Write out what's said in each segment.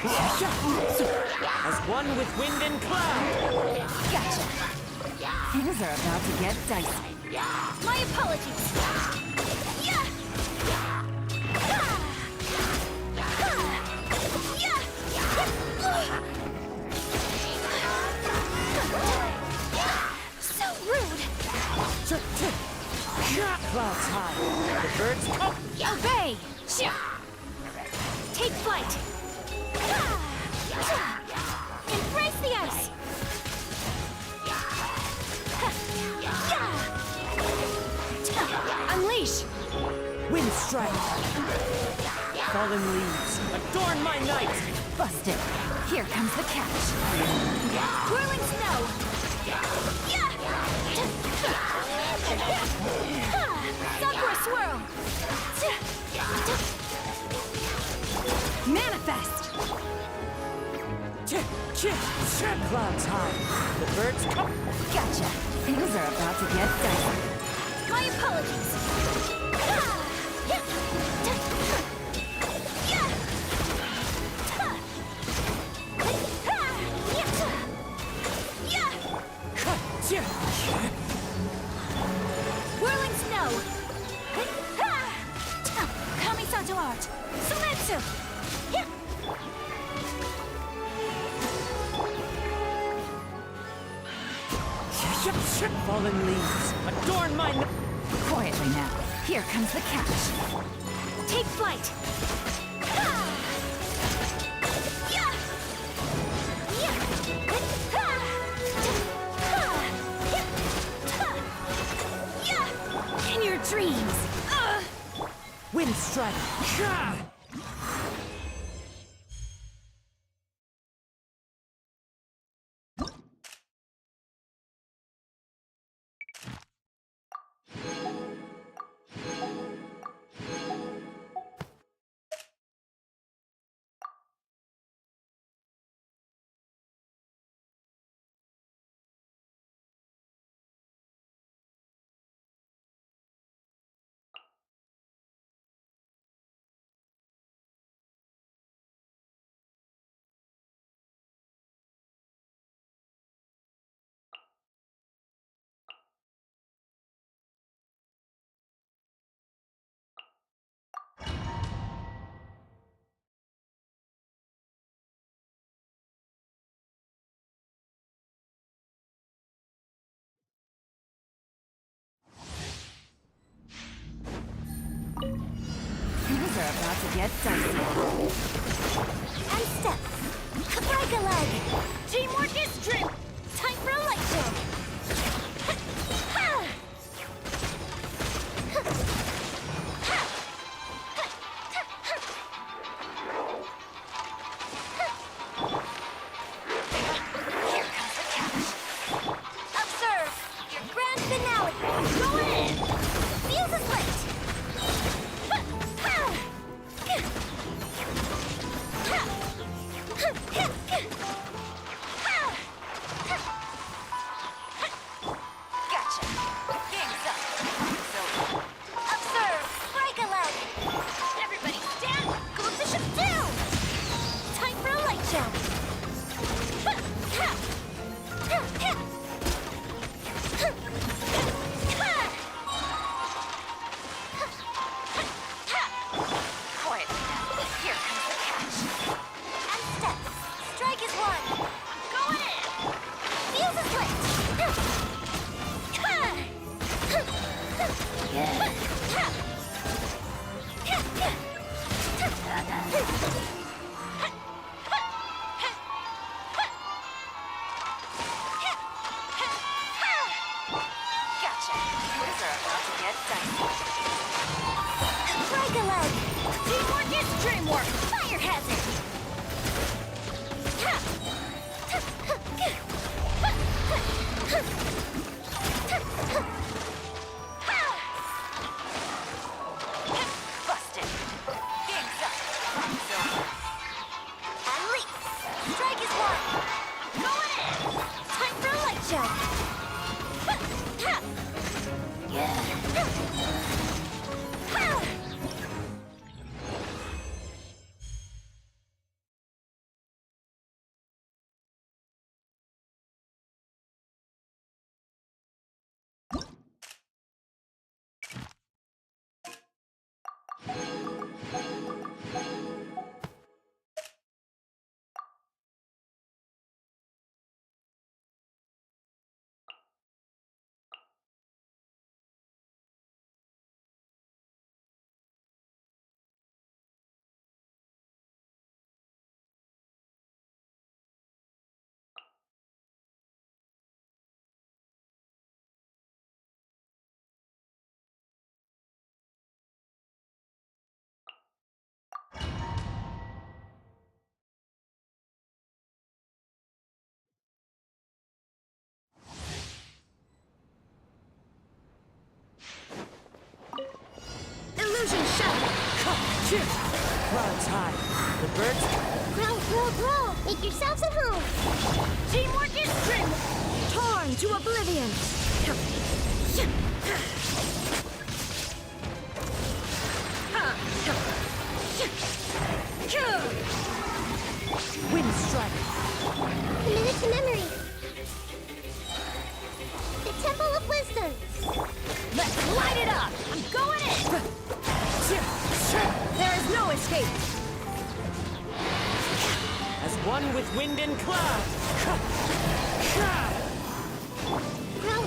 As one with wind and cloud. Gotcha. Things are about to get dicey. My apologies. Yeah. So rude. Clouds high. The birds come. Obey. Take flight. Embrace the ice. Unleash. Wind strike. Fallen leaves. Adorn my night. Busted. Here comes the catch. Whirling snow. Sakura swirl. Manifest. Clouds high. The birds come. Gotcha. Things are about to get dicey. My apologies. Whirling snow. Kami-santo art. Sumetsu. Fallen leaves. Adorn my night. Quietly now. Here comes the catch. Take flight. In your dreams. Wind strike. Things are about to get dicey. And step. Break a leg. Teamwork is true. Time for a light show. Here comes the catch. Observe your grand finale. Go in. Fuse is lit. Gotcha. Game's up. Observe. Break a leg. Everybody stand. Go to ship down. Time for a light show. Quietly now. Here comes the catch. And step. Strike is one. Going in. Fuse is lit. Gotcha. Things are about to get dicey. Break a leg. Teamwork is dreamwork. Fire hazard. Clouds high. The birds Grow! Make yourselves at home! Teamwork is dream. Torn to oblivion! wind strike. Committed to memory! The Temple of Wisdom! Let's light it up. I'm going in. There is no escape! As one with wind and cloud. Grow!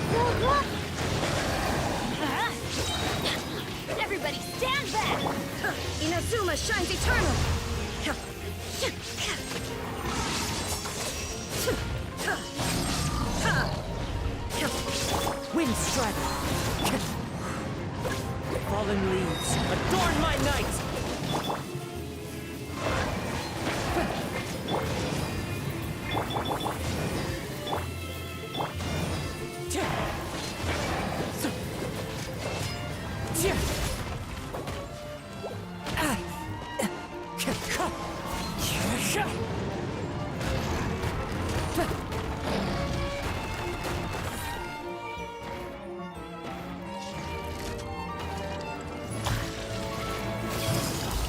Everybody stand back. Inazuma shines eternal! Wind strike. Fallen leaves, adorn my night.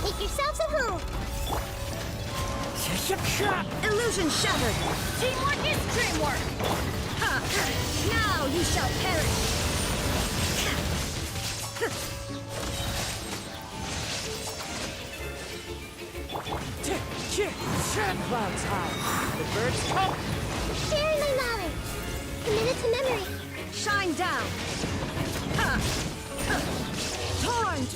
Make yourselves at home! Illusion shattered! Teamwork is dreamwork. Now you shall perish! Clouds high. The birds come. Sharing my knowledge! Committed to memory! Shine down. Torn!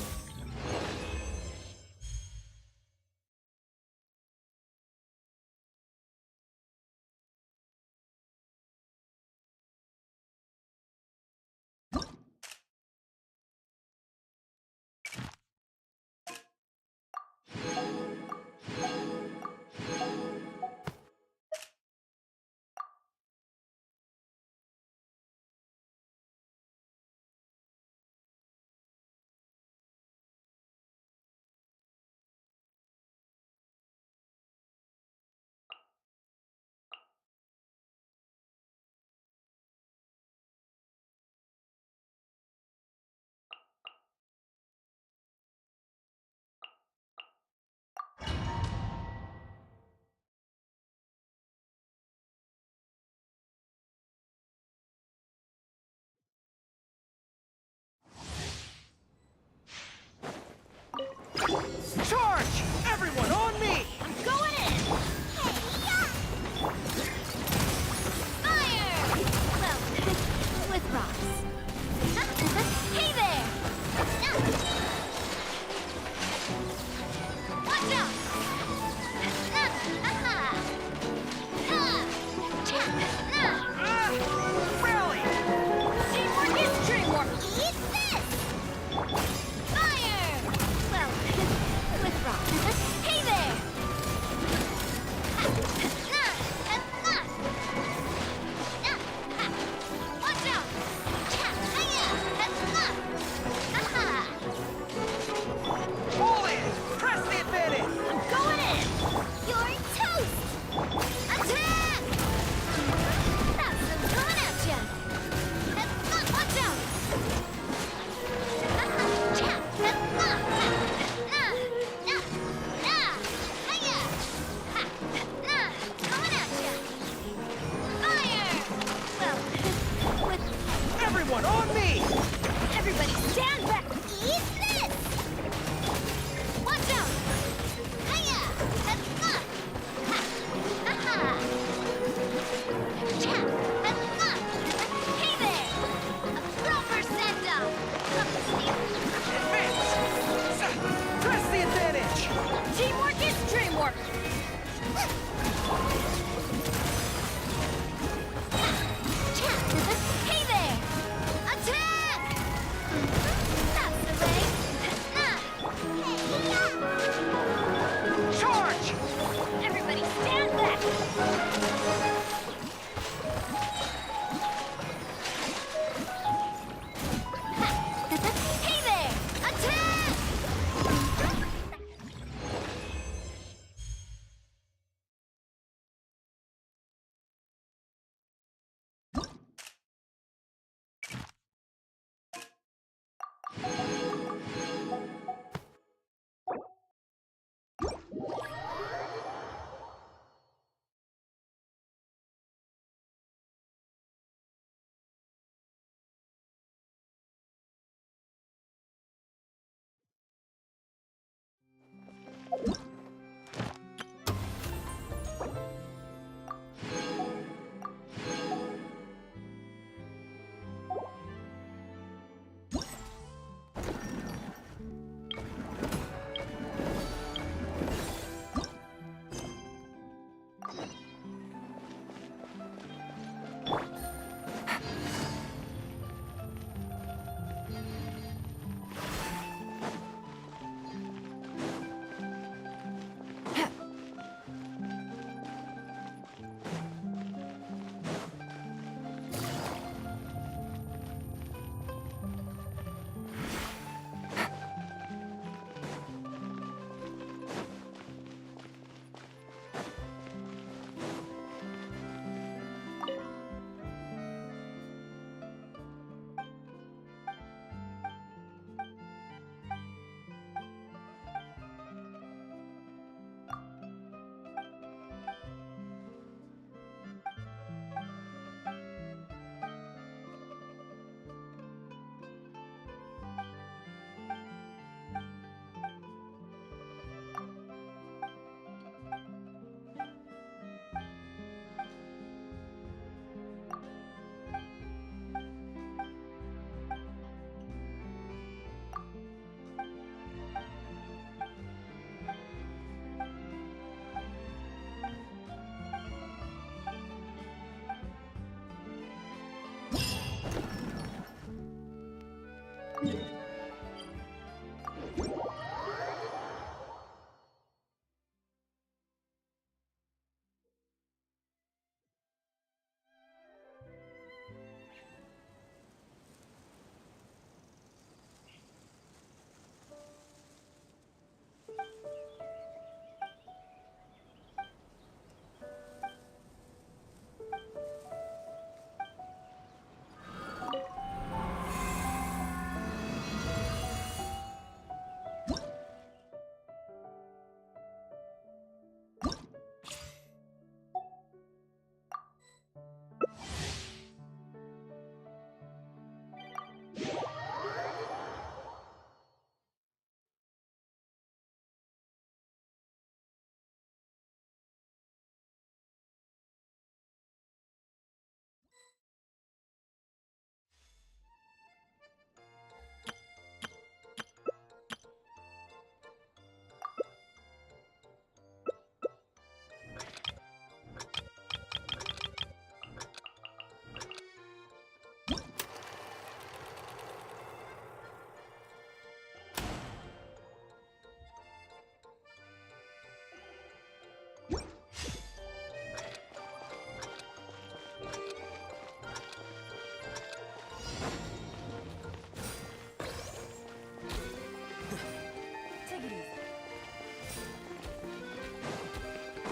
Charge! Everyone on me! I'm going in. Fire! Well, with rocks. Hey there! Watch out! Rally! Teamwork is dreamwork. Eat this! Fire! Well, with rocks. Hey there! Watch out! All in! Press the advantage! I'm going in! You're toast! Attack! That's them coming at ya! Watch out! Coming at ya! Fire! Well, with Everyone on me! everybody stand back! Eat this! Watch out! Hiya! Hey there! A proper send-off! Advance! Press the advantage! Teamwork is dreamwork! Hey there! Attack! That's the way! Charge! Everybody stand back! Hey there! Attack!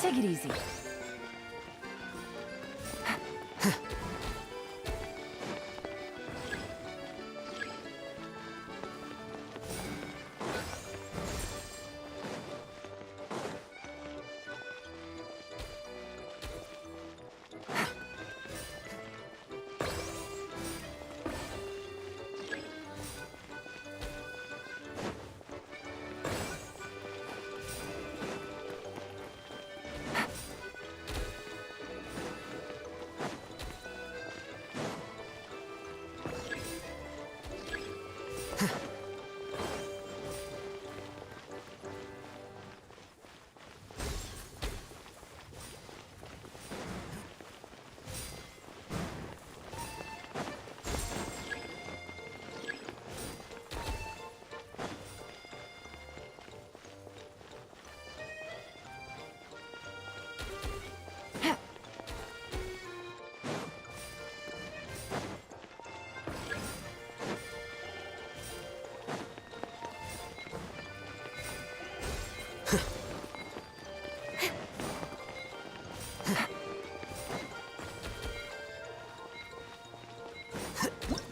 Take it easy.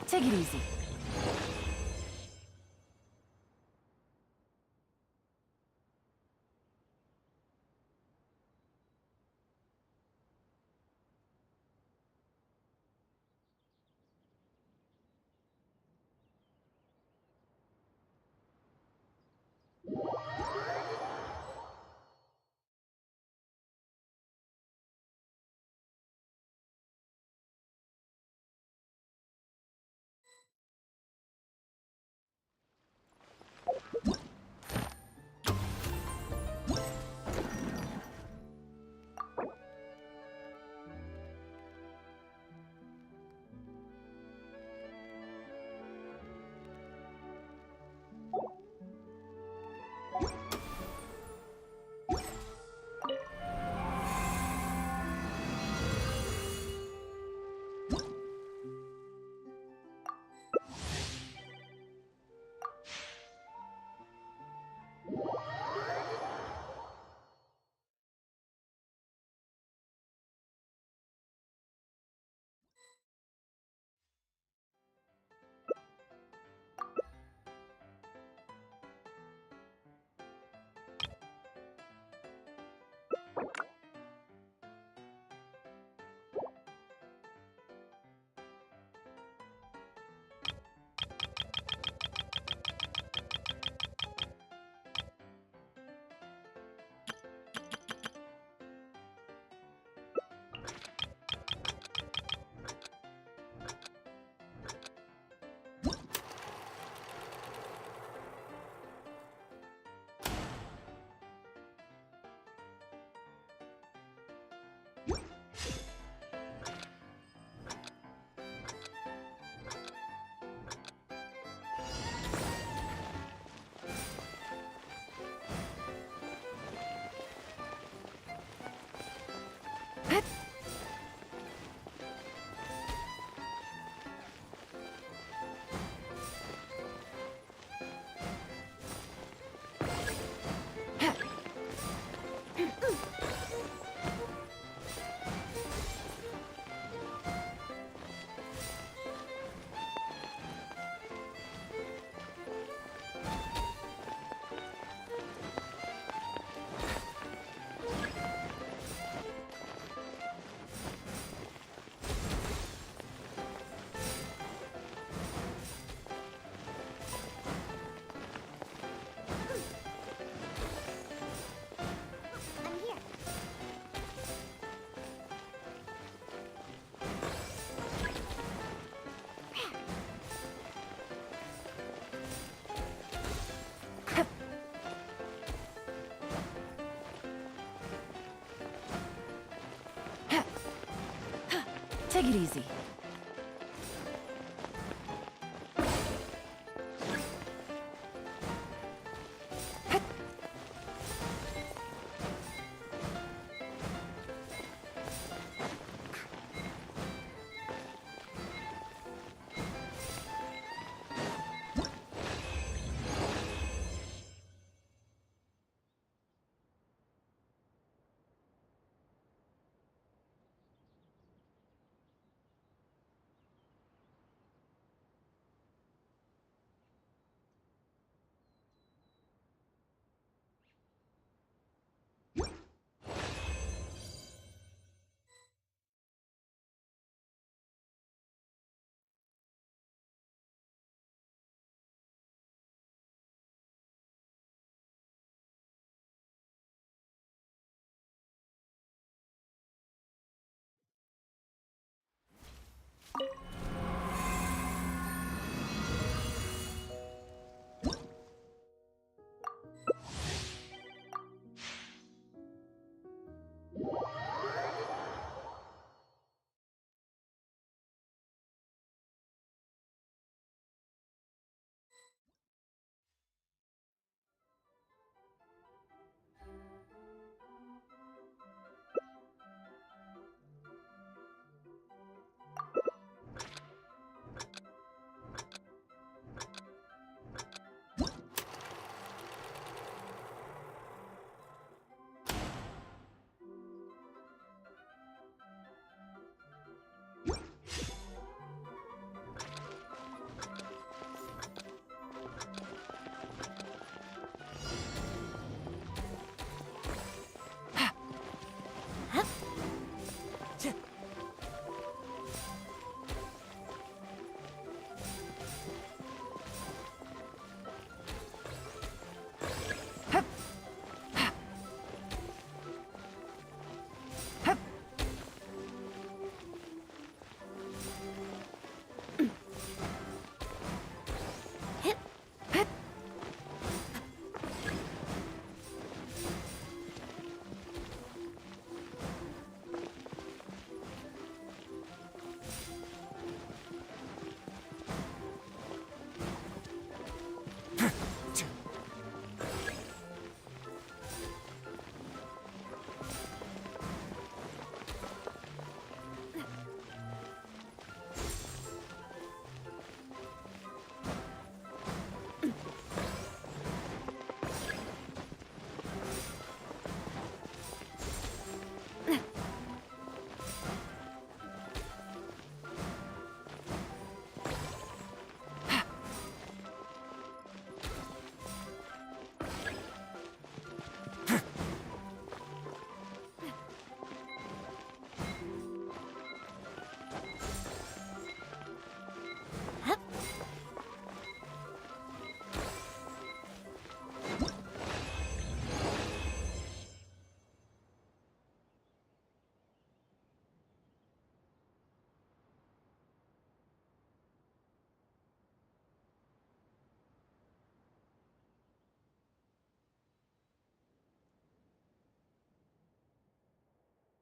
Take it easy. Take it easy.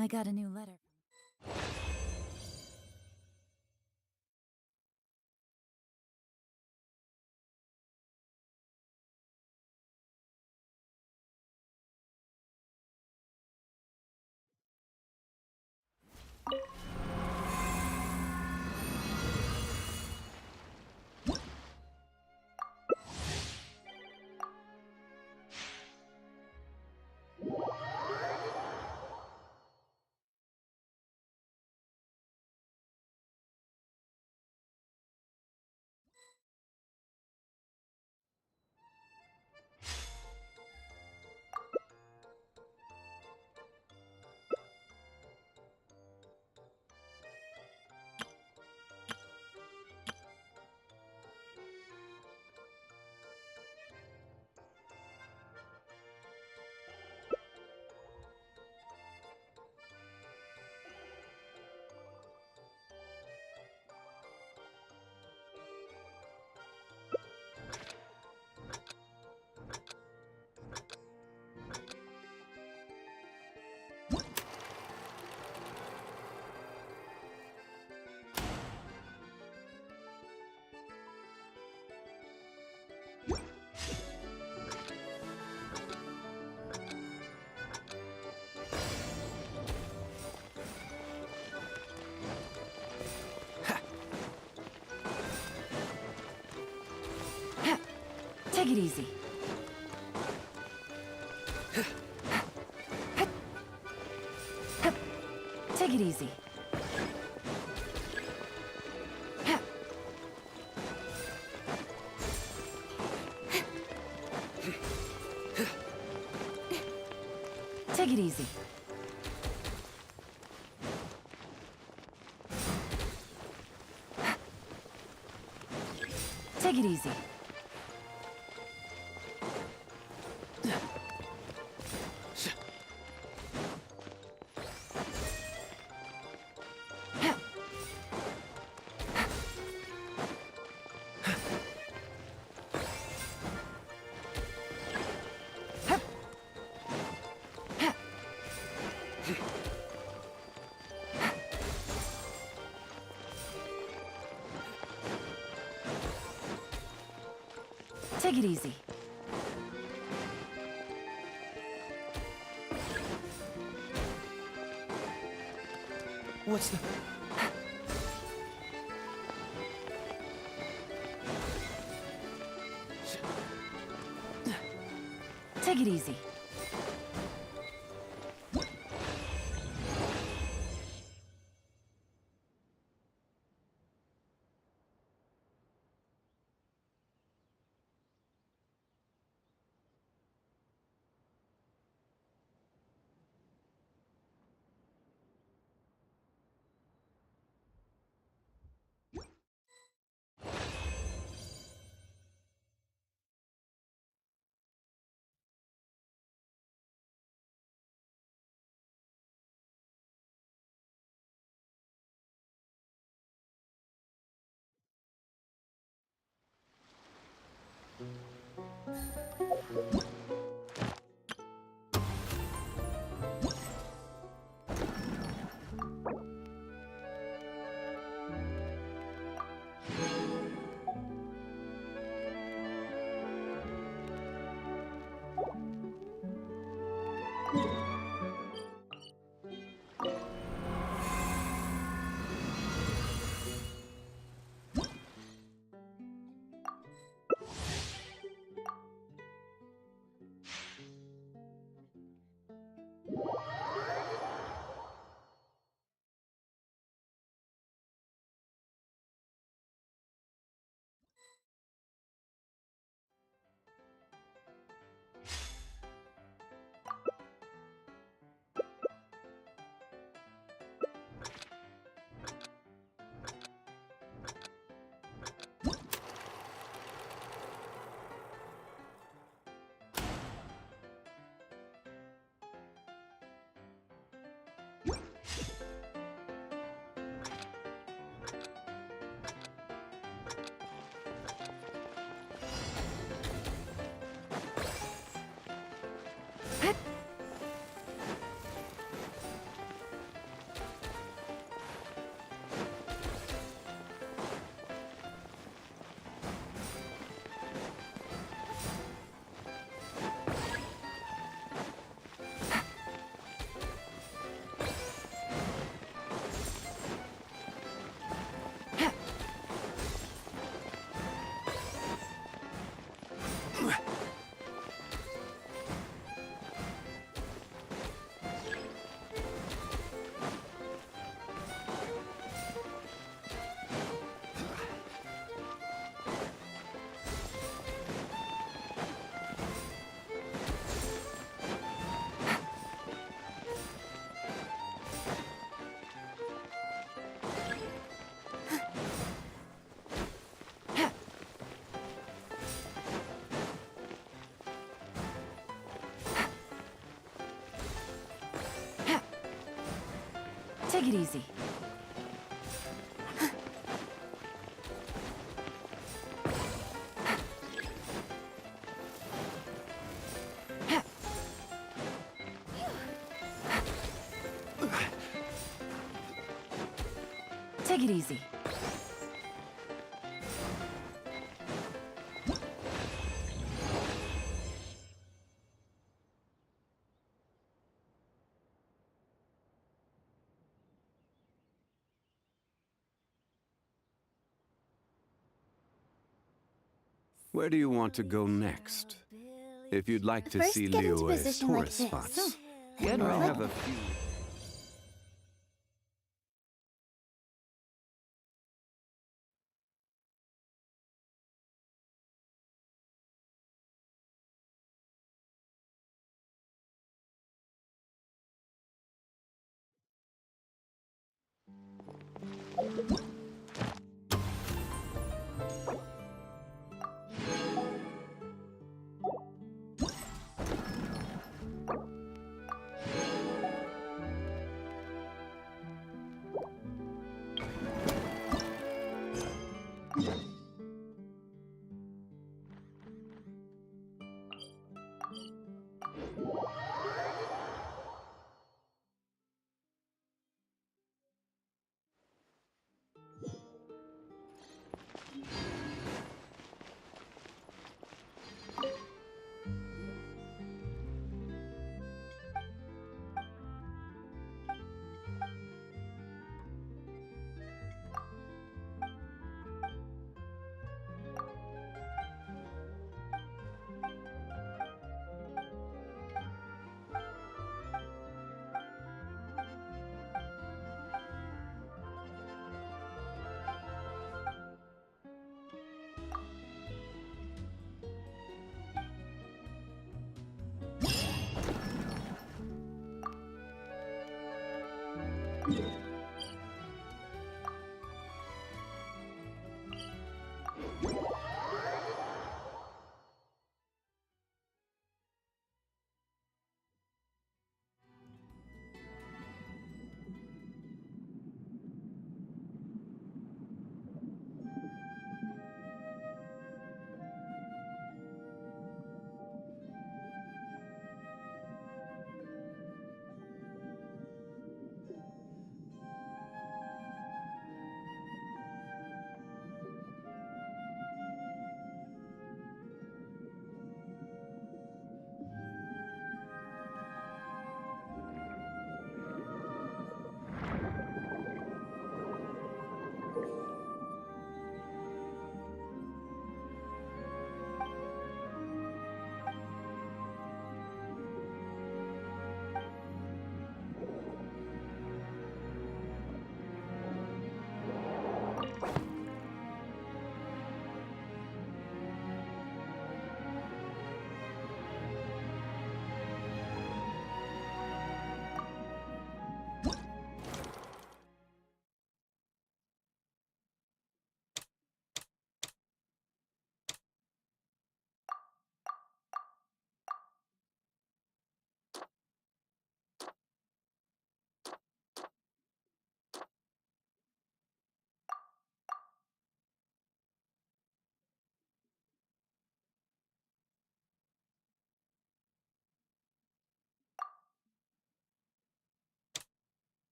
I got a new letter. Take it easy. Take it easy. Take it easy. Take it easy. Take it easy. What's the... Take it easy. Take it easy. Take it easy. Where do you want to go next? If you'd like to First, see get into Liyue's position like tourist this. spots, Good I roll. have a few.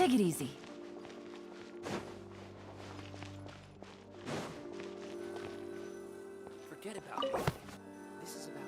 Take it easy. Forget about me. This is about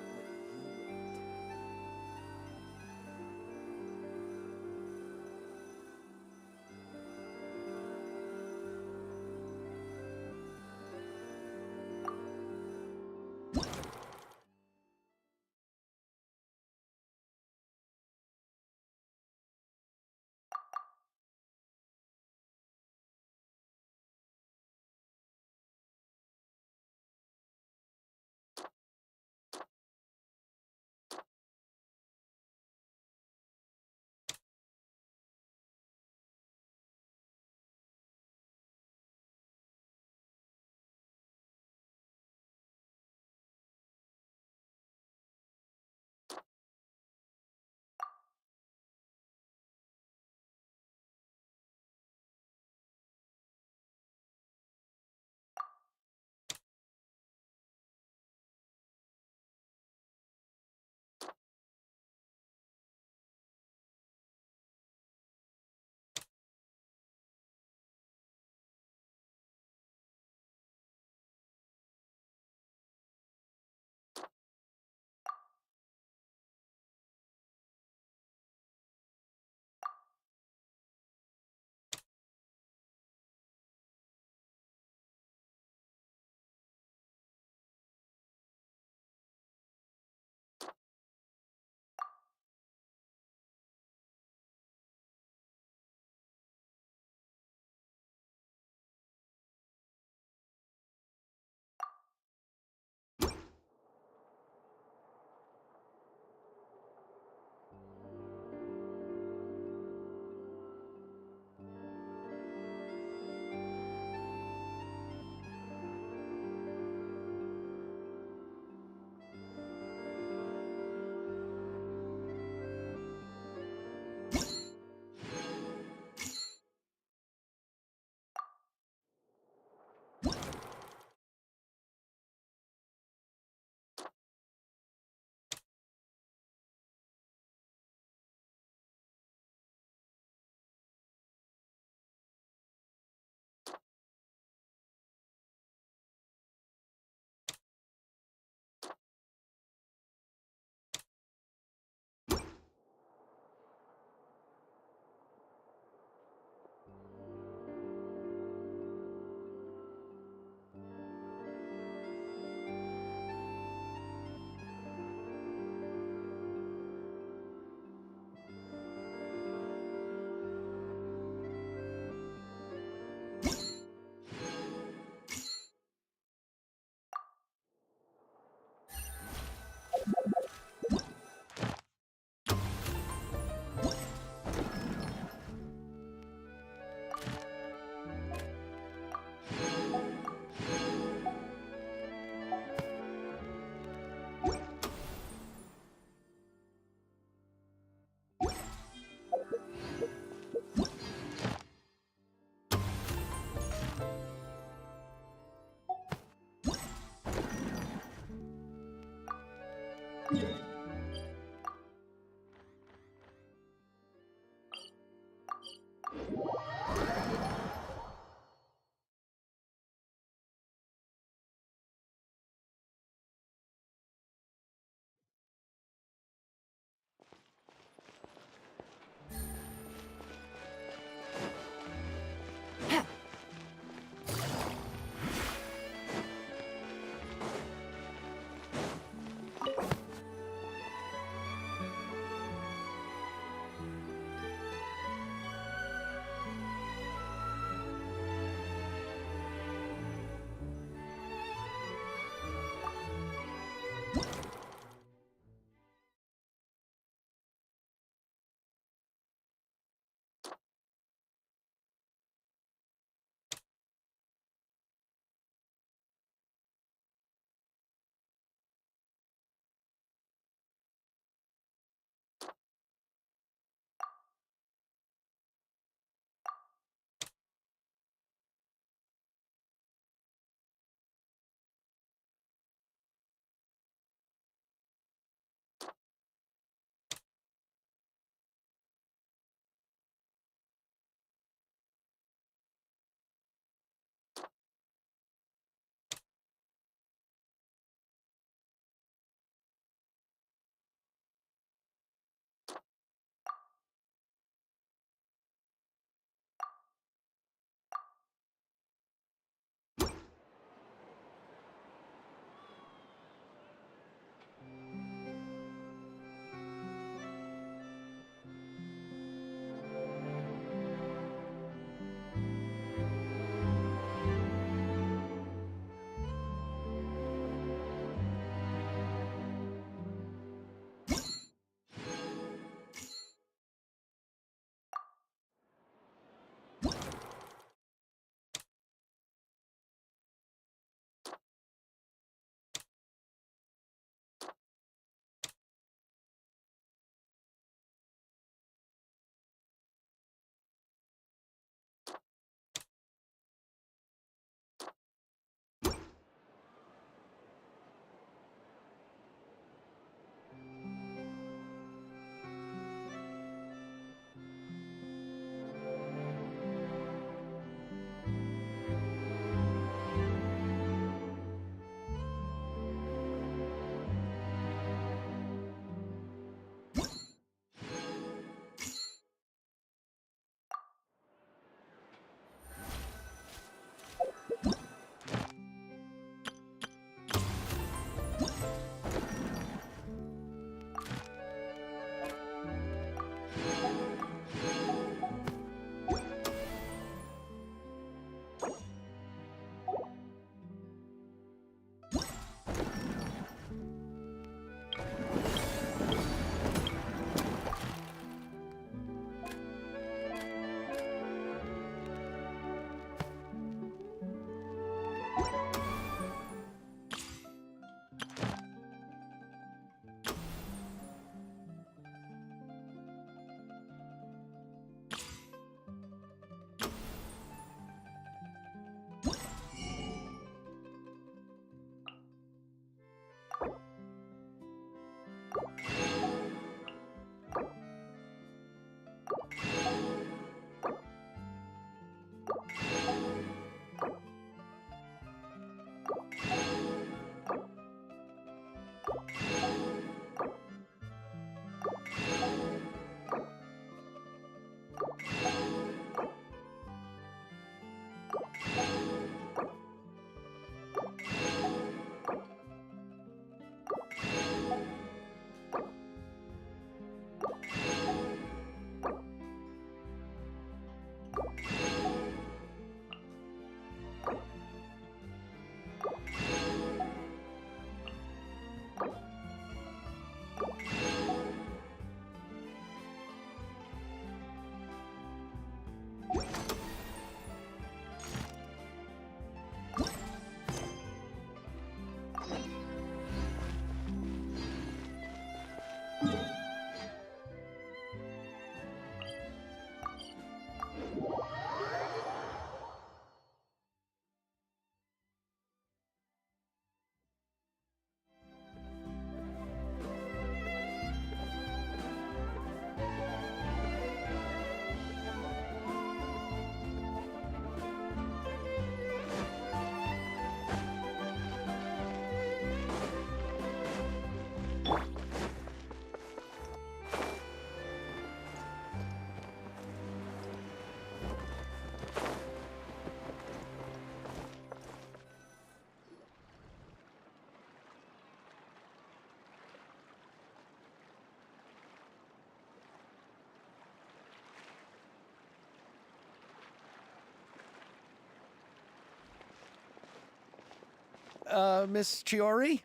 Miss Chiori?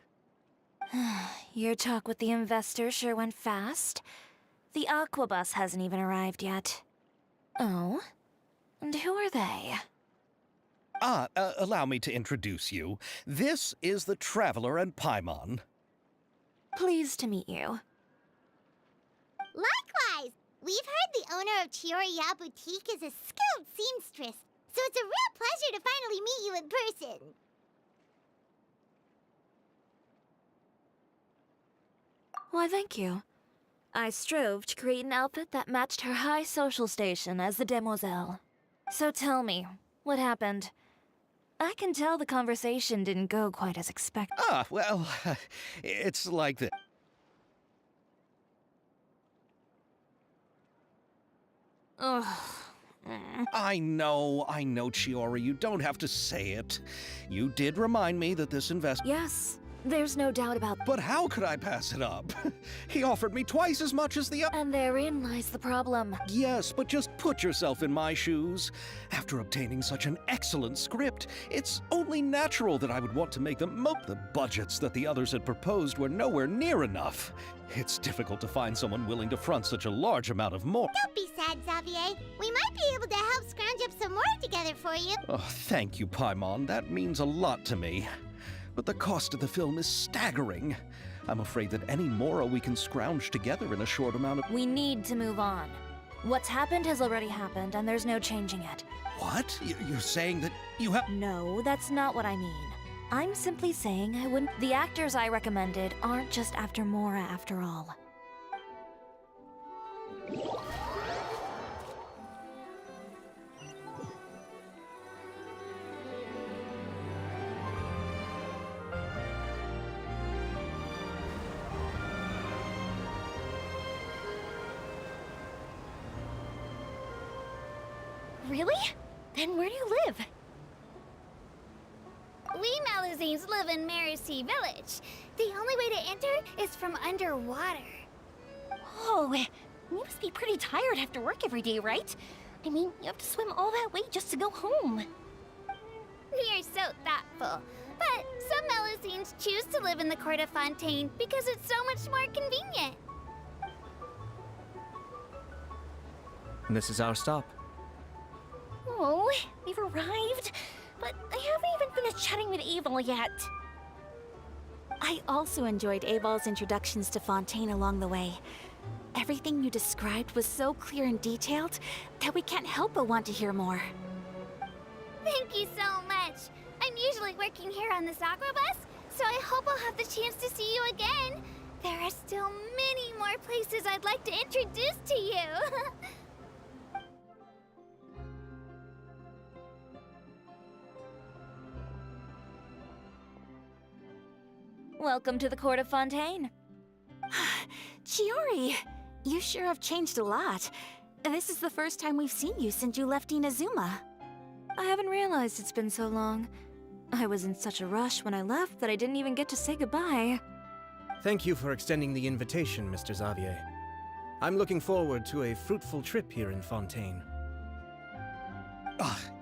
Your talk with the investor sure went fast. The Aquabus hasn't even arrived yet. Oh? And who are they? Allow me to introduce you. This is the Traveler and Paimon. Pleased to meet you. Likewise! We've heard the owner of Chioriya Boutique is a skilled seamstress, so it's a real pleasure to finally meet you in person. Why, thank you. I strove to create an outfit that matched her high social station as the demoiselle. So tell me, what happened? I can tell the conversation didn't go quite as expected. Well, it's like this. Ugh. I know, Chiori, you don't have to say it. You did remind me that this Yes, there's no doubt about that. But how could I pass it up? He offered me twice as much as the other. And therein lies the problem. Yes, but just put yourself in my shoes. After obtaining such an excellent script, it's only natural that I would want to make the budgets that the others had proposed were nowhere near enough. It's difficult to find someone willing to front such a large amount of more. Don't be sad, Xavier. We might be able to help scrounge up some more together for you. Oh, thank you, Paimon. That means a lot to me. But the cost of the film is staggering. I'm afraid that any more we can scrounge together in a short amount of— We need to move on. What's happened has already happened, and there's no changing it. What? You're saying that you have— No, that's not what I mean. I'm simply saying I wouldn't— The actors I recommended aren't just after Mora after all. Really? Then where do you live? We Malazines live in Marcy Village. The only way to enter is from underwater. Oh, you must be pretty tired after work every day, right? I mean, you have to swim all that way just to go home. We are so thoughtful. But some Malazines choose to live in the court of Fontaine because it's so much more convenient. And this is our stop. Oh, we've arrived, but I haven't even finished chatting with Abel yet. I also enjoyed Abel's introductions to Fontaine along the way. Everything you described was so clear and detailed that we can't help but want to hear more. Thank you so much. I'm usually working here on this Aquabus, so I hope I'll have the chance to see you again. There are still many more places I'd like to introduce to you. Welcome to the court of Fontaine. Chiori, you sure have changed a lot. This is the first time we've seen you since you left Inazuma. I haven't realized it's been so long. I was in such a rush when I left that I didn't even get to say goodbye. Thank you for extending the invitation, Mr. Xavier. I'm looking forward to a fruitful trip here in Fontaine.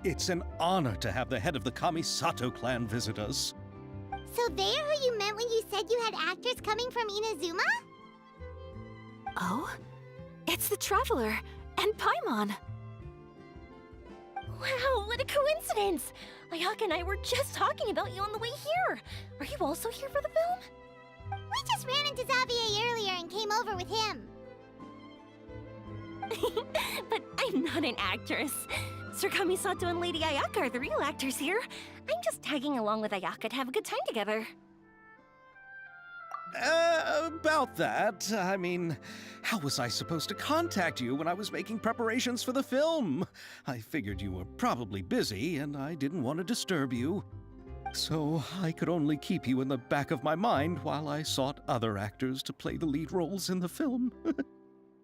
It's an honor to have the head of the Kamisato clan visit us. So they're who you meant when you said you had actors coming from Inazuma? Oh? It's the Traveler and Paimon. Wow, what a coincidence! Ayaka and I were just talking about you on the way here. Are you also here for the film? We just ran into Xavier earlier and came over with him. But I'm not an actress. Sir Kamisato and Lady Ayaka are the real actors here. I'm just tagging along with Ayaka to have a good time together. About that, I mean, how was I supposed to contact you when I was making preparations for the film? I figured you were probably busy, and I didn't want to disturb you. So I could only keep you in the back of my mind while I sought other actors to play the lead roles in the film.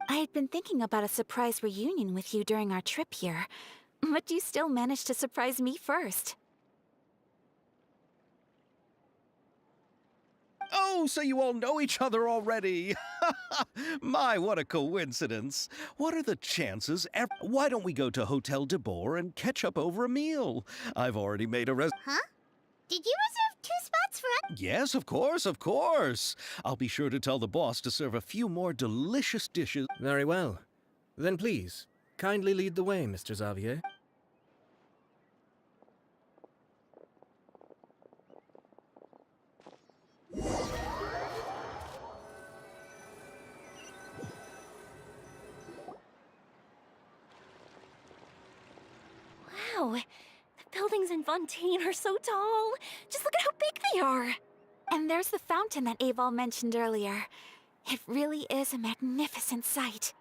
I had been thinking about a surprise reunion with you during our trip here, but you still managed to surprise me first. Oh, so you all know each other already. My, what a coincidence. What are the chances? Why don't we go to Hotel de Boer and catch up over a meal? I've already made a Huh? Did you reserve 2 spots for us? Yes, of course, of course. I'll be sure to tell the boss to serve a few more delicious dishes. Very well. Then please, kindly lead the way, Mr. Xavier. Wow, the buildings in Fontaine are so tall. Just look at how big they are. And there's the fountain that Aval mentioned earlier. It really is a magnificent sight.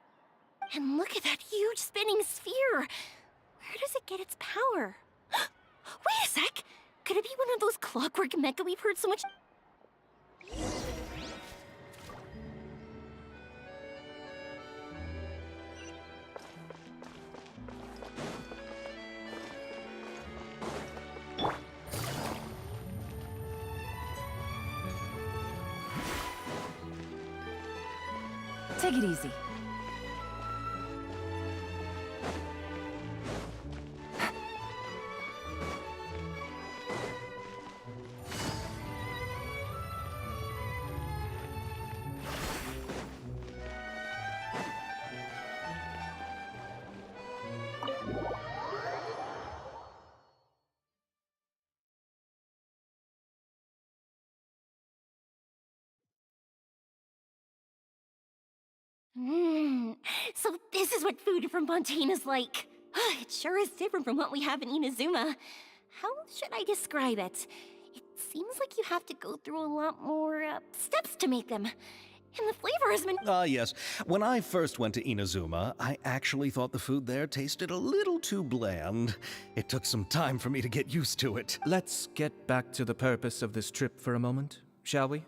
And look at that huge spinning sphere. Where does it get its power? Wait a sec! Could it be one of those clockwork mecha we've heard so much? Take it easy. So this is what food from Fontaine is like. It sure is different from what we have in Inazuma. How should I describe it? It seems like you have to go through a lot more steps to make them. And the flavor has been... Yes. When I first went to Inazuma, I actually thought the food there tasted a little too bland. It took some time for me to get used to it. Let's get back to the purpose of this trip for a moment, shall we?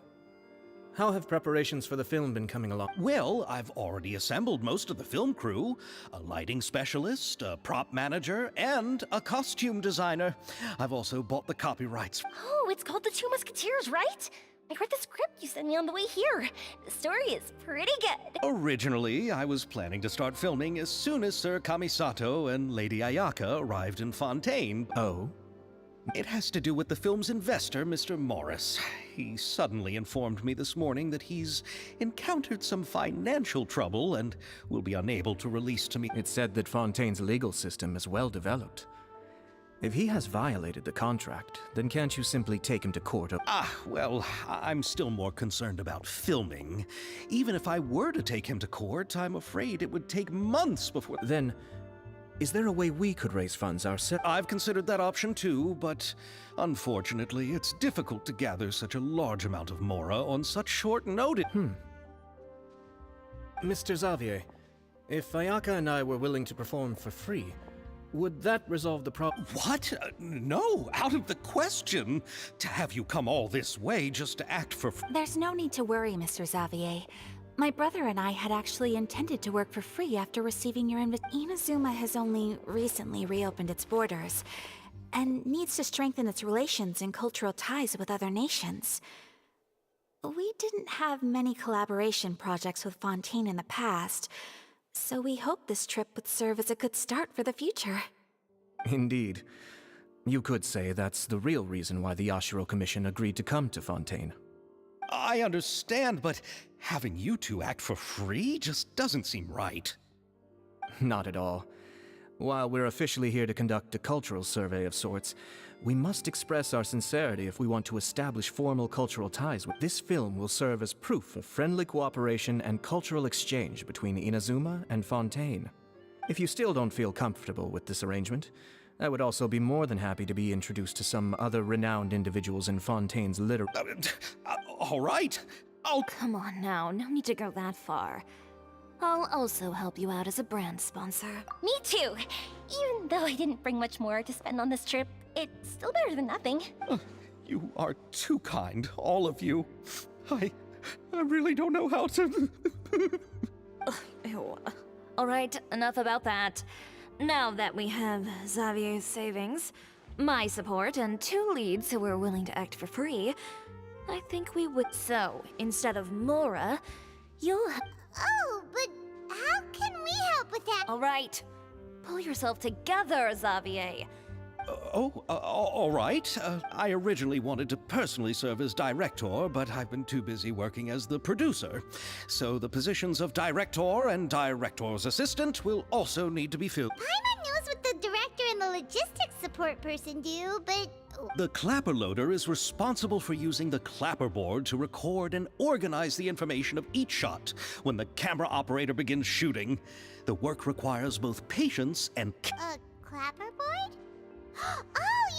How have preparations for the film been coming along? Well, I've already assembled most of the film crew. A lighting specialist, a prop manager, and a costume designer. I've also bought the copyrights. Oh, it's called The Two Musketeers, right? I read the script you sent me on the way here. The story is pretty good. Originally, I was planning to start filming as soon as Sir Kamisato and Lady Ayaka arrived in Fontaine. Oh? It has to do with the film's investor, Mr. Morris. He suddenly informed me this morning that he's encountered some financial trouble and will be unable to release to me. It's said that Fontaine's legal system is well developed. If he has violated the contract, then can't you simply take him to court? Well, I'm still more concerned about filming. Even if I were to take him to court, I'm afraid it would take months before... Then, is there a way we could raise funds ourselves? I've considered that option too, but unfortunately, it's difficult to gather such a large amount of mora on such short notice. Mr. Xavier, if Ayaka and I were willing to perform for free, would that resolve the problem? What? No, out of the question. To have you come all this way just to act for... There's no need to worry, Mr. Xavier. My brother and I had actually intended to work for free after receiving your invitation. Inazuma has only recently reopened its borders, and needs to strengthen its relations and cultural ties with other nations. We didn't have many collaboration projects with Fontaine in the past, so we hoped this trip would serve as a good start for the future. Indeed. You could say that's the real reason why the Yashiro Commission agreed to come to Fontaine. I understand, but having you two act for free just doesn't seem right. Not at all. While we're officially here to conduct a cultural survey of sorts, we must express our sincerity if we want to establish formal cultural ties. This film will serve as proof of friendly cooperation and cultural exchange between Inazuma and Fontaine. If you still don't feel comfortable with this arrangement, I would also be more than happy to be introduced to some other renowned individuals in Fontaine's All right. Come on now, no need to go that far. I'll also help you out as a brand sponsor. Me too! Even though I didn't bring much more to spend on this trip, it's still better than nothing. You are too kind, all of you. I really don't know how to... Ew. Alright, enough about that. Now that we have Xavier's savings, my support, and 2 leads who are willing to act for free, I think we would. So, instead of Mora, you'll Oh, but how can we help with that? Alright, pull yourself together, Xavier. All right. I originally wanted to personally serve as director, but I've been too busy working as the producer. So the positions of director and director's assistant will also need to be filled. Paimon knows what the director and the logistics support person do, but... The clapper loader is responsible for using the clapper board to record and organize the information of each shot when the camera operator begins shooting. The work requires both patience and... Clapperboard? Oh,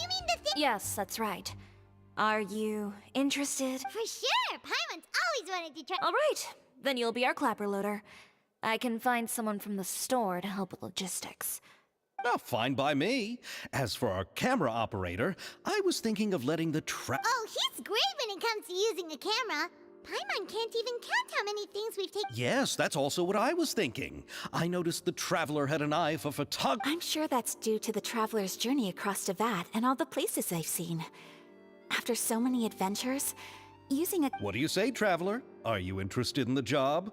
you mean the thing? Yes, that's right. Are you interested? For sure! Paimon's always wanted to try... All right, then you'll be our clapper loader. I can find someone from the store to help with logistics. Oh, fine by me. As for our camera operator, I was thinking of letting the Oh, he's great when it comes to using a camera. Paimon can't even count how many things we've taken. Yes, that's also what I was thinking. I noticed the Traveler had an eye for photography. I'm sure that's due to the traveler's journey across Teyvat and all the places they've seen. After so many adventures, using a... What do you say, Traveler? Are you interested in the job?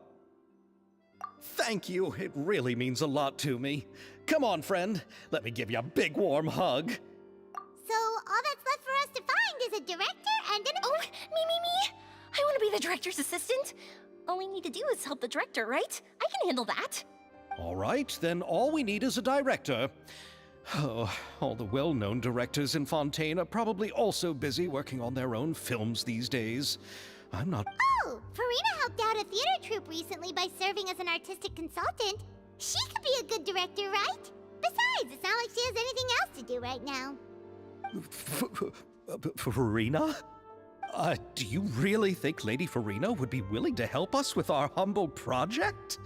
Thank you. It really means a lot to me. Come on, friend. Let me give you a big warm hug. So, all that's left for us to find is a director and an... Oh, me! I want to be the director's assistant. All we need to do is help the director, right? I can handle that. All right, then all we need is a director. Oh, all the well-known directors in Fontaine are probably also busy working on their own films these days. I'm not... Oh, Farina helped out a theater troupe recently by serving as an artistic consultant. She could be a good director, right? Besides, it's not like she has anything else to do right now. Farina? Do you really think Lady Farina would be willing to help us with our humble project?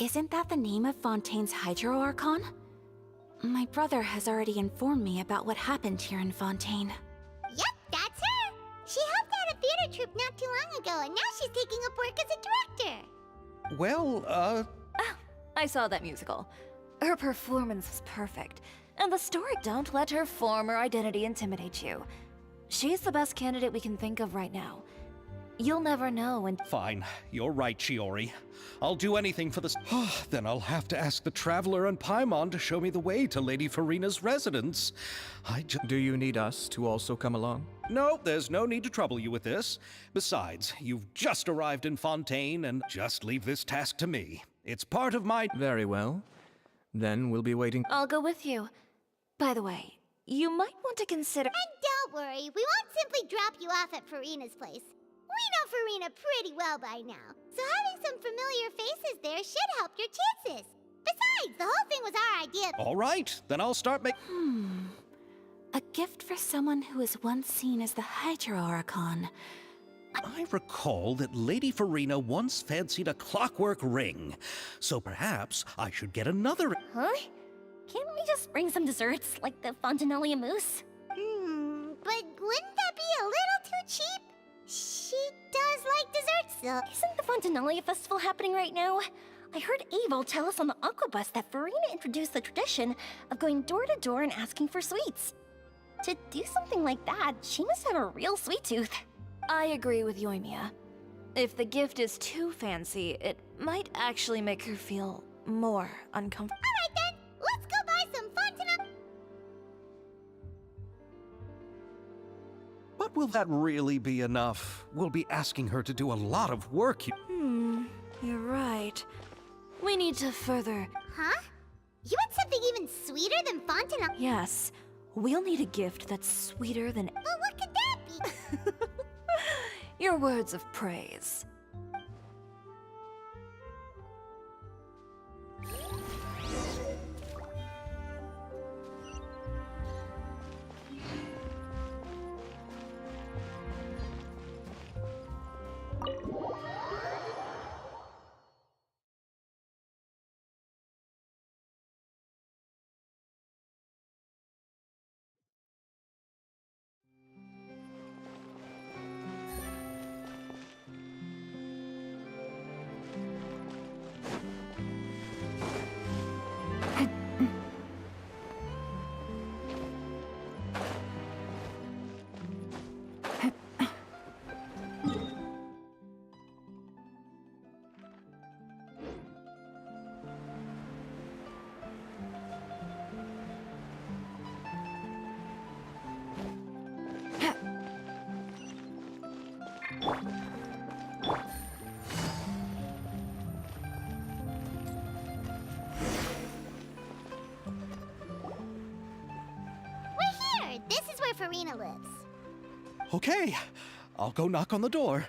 Isn't that the name of Fontaine's Hydro Archon? My brother has already informed me about what happened here in Fontaine. Yep, that's her. She helped out a theater troupe not too long ago, and now she's taking up work as a director. Well, I saw that musical. Her performance was perfect, and the story don't let her former identity intimidate you. She's the best candidate we can think of right now. You'll never know when... Fine. You're right, Chiori. I'll do anything for this. Then I'll have to ask the Traveler and Paimon to show me the way to Lady Farina's residence. Do you need us to also come along? No, there's no need to trouble you with this. Besides, you've just arrived in Fontaine, and just leave this task to me. It's part of my... Very well. Then we'll be waiting. I'll go with you. By the way, you might want to consider... And don't worry, we won't simply drop you off at Farina's place. We know Farina pretty well by now, so having some familiar faces there should help your chances. Besides, the whole thing was our idea. All right, then I'll start making... A gift for someone who was once seen as the Hydro Archon. I recall that Lady Farina once fancied a clockwork ring, so perhaps I should get another... Huh? Can't we just bring some desserts, like the Fontinalia mousse? But wouldn't that be a little too cheap? She does like desserts, though. Isn't the Fontinalia festival happening right now? I heard Abel tell us on the Aquabus that Farina introduced the tradition of going door to door and asking for sweets. To do something like that, she must have a real sweet tooth. I agree with Yoimiya. If the gift is too fancy, it might actually make her feel more uncomfortable. Alright then, let's go buy some Fontina. But will that really be enough? We'll be asking her to do a lot of work. You're right. We need to further... Huh? You want something even sweeter than Fontina? Yes, we'll need a gift that's sweeter than... Well, what could that be? your words of praise. Farina lives. Okay, I'll go knock on the door.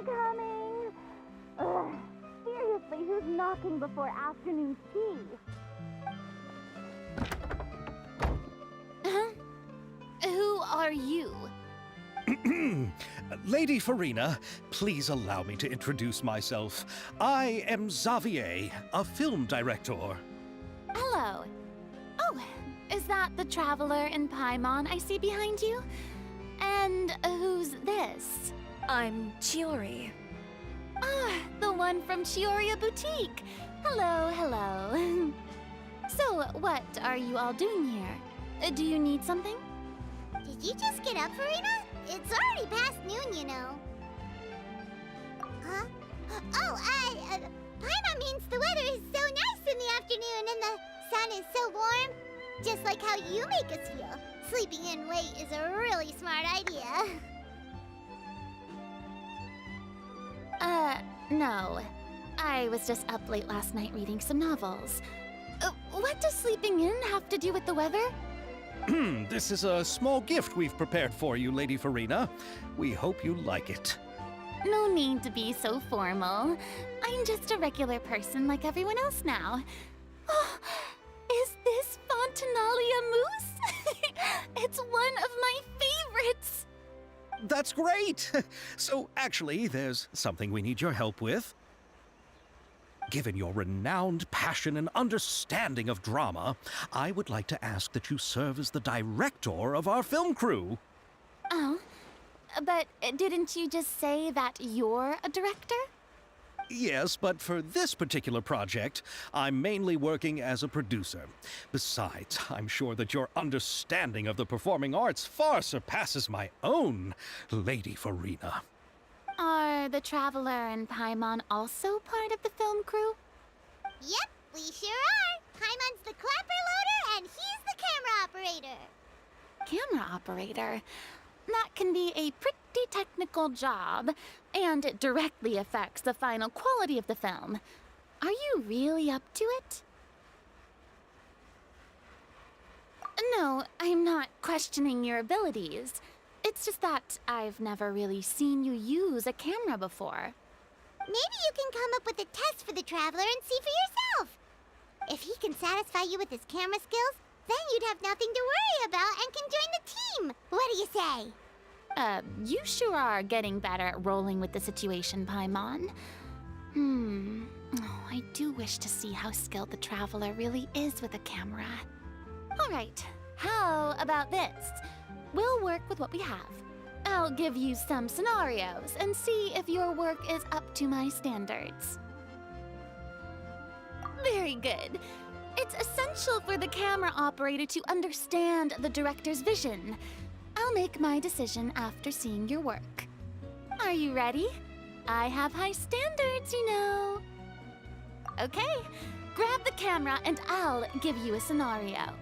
Coming. Ugh, seriously, who's knocking before afternoon tea? Who are you? Lady Farina, please allow me to introduce myself. I am Xavier, a film director. Hello. Oh, is that the traveler in Paimon I see behind you? And who's this? I'm Chiori. Ah, the one from Chioria Boutique. Hello. So, what are you all doing here? Do you need something? Did you just get up, Farina? It's already past noon, you know. Huh? Oh, Paimon means the weather is so nice in the afternoon and the sun is so warm. Just like how you make us feel. Sleeping in late is a really smart idea. No. I was just up late last night reading some novels. What does sleeping in have to do with the weather? This is a small gift we've prepared for you, Lady Farina. We hope you like it. No need to be so formal. I'm just a regular person like everyone else now. Oh, is this Fontinalia mousse? It's one of my favorites! That's great! So, actually, there's something we need your help with. Given your renowned passion and understanding of drama, I would like to ask that you serve as the director of our film crew. Oh, but didn't you just say that you're a director? Yes, but for this particular project, I'm mainly working as a producer. Besides, I'm sure that your understanding of the performing arts far surpasses my own, Lady Farina. Are the Traveler and Paimon also part of the film crew? Yep, we sure are. Paimon's the clapper loader and he's the camera operator. Camera operator? That can be a pretty technical job, and it directly affects the final quality of the film. Are you really up to it? No, I'm not questioning your abilities. It's just that I've never really seen you use a camera before. Maybe you can come up with a test for the Traveler and see for yourself. If he can satisfy you with his camera skills, then you'd have nothing to worry about and can join the team. What do you say? You sure are getting better at rolling with the situation, Paimon. Oh, I do wish to see how skilled the Traveler really is with a camera. All right, how about this? We'll work with what we have. I'll give you some scenarios and see if your work is up to my standards. Very good. It's essential for the camera operator to understand the director's vision. I'll make my decision after seeing your work. Are you ready? I have high standards, you know. Okay, grab the camera and I'll give you a scenario.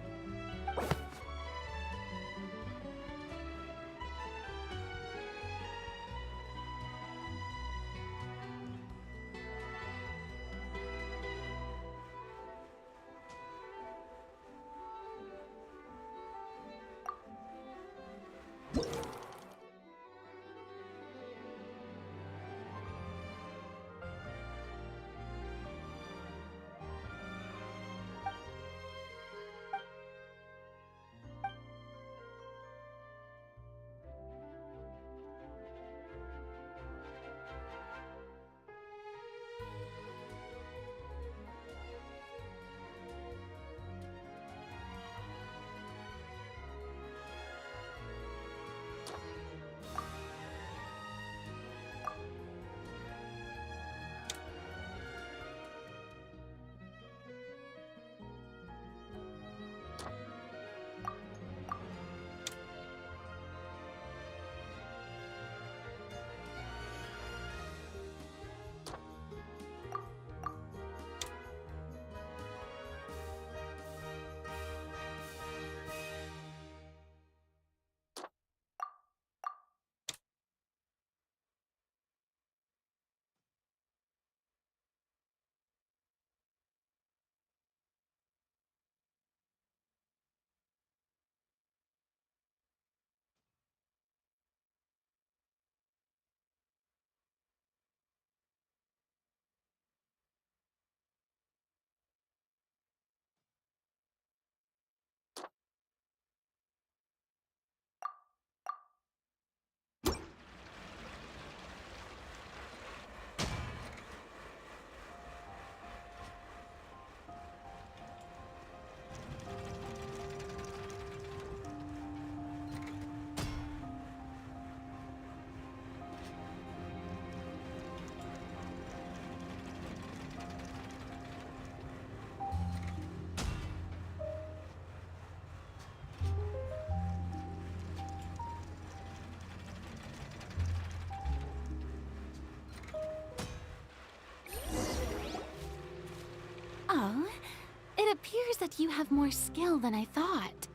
that you have more skill than I thought.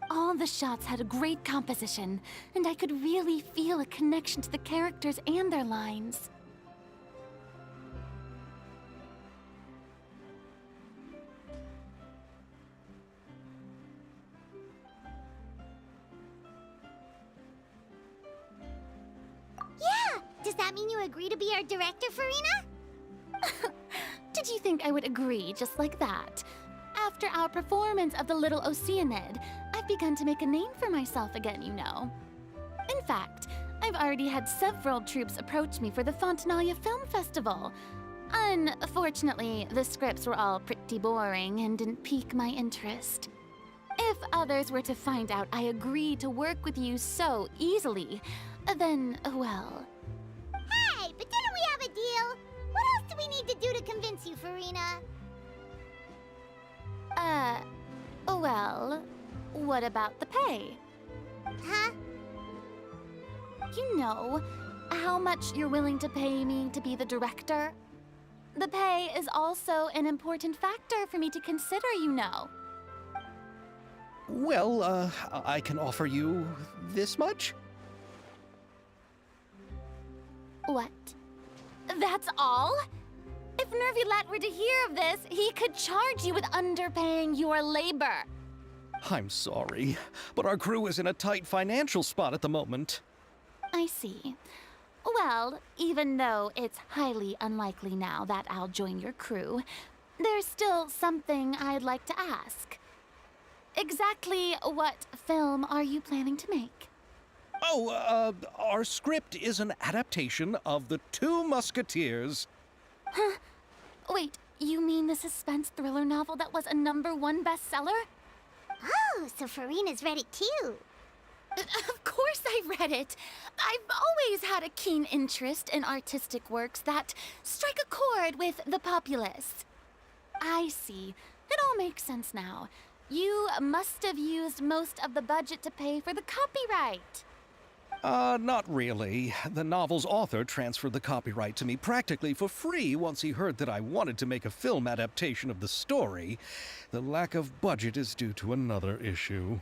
All the shots had a great composition, and I could really feel a connection to the characters and their lines. Yeah! Does that mean you agree to be our director, Farina? Did you think I would agree just like that? After our performance of the Little Oceanid, I've begun to make a name for myself again, you know. In fact, I've already had several troops approach me for the Fontanalia Film Festival. Unfortunately, the scripts were all pretty boring and didn't pique my interest. If others were to find out I agreed to work with you so easily, then, well... Hey, but didn't we have a deal? What else do we need to do to convince you, Farina? Well, what about the pay? Huh? You know, how much you're willing to pay me to be the director? The pay is also an important factor for me to consider, you know. Well, I can offer you this much? What? That's all? If Nervilat were to hear of this, he could charge you with underpaying your labor. I'm sorry, but our crew is in a tight financial spot at the moment. I see. Well, even though it's highly unlikely now that I'll join your crew, there's still something I'd like to ask. Exactly what film are you planning to make? Oh, our script is an adaptation of The Two Musketeers. Huh? Wait, you mean the suspense thriller novel that was a #1 bestseller? Oh, so Farina's read it too. Of course I read it. I've always had a keen interest in artistic works that strike a chord with the populace. I see. It all makes sense now. You must have used most of the budget to pay for the copyright. Not really. The novel's author transferred the copyright to me practically for free once he heard that I wanted to make a film adaptation of the story. The lack of budget is due to another issue.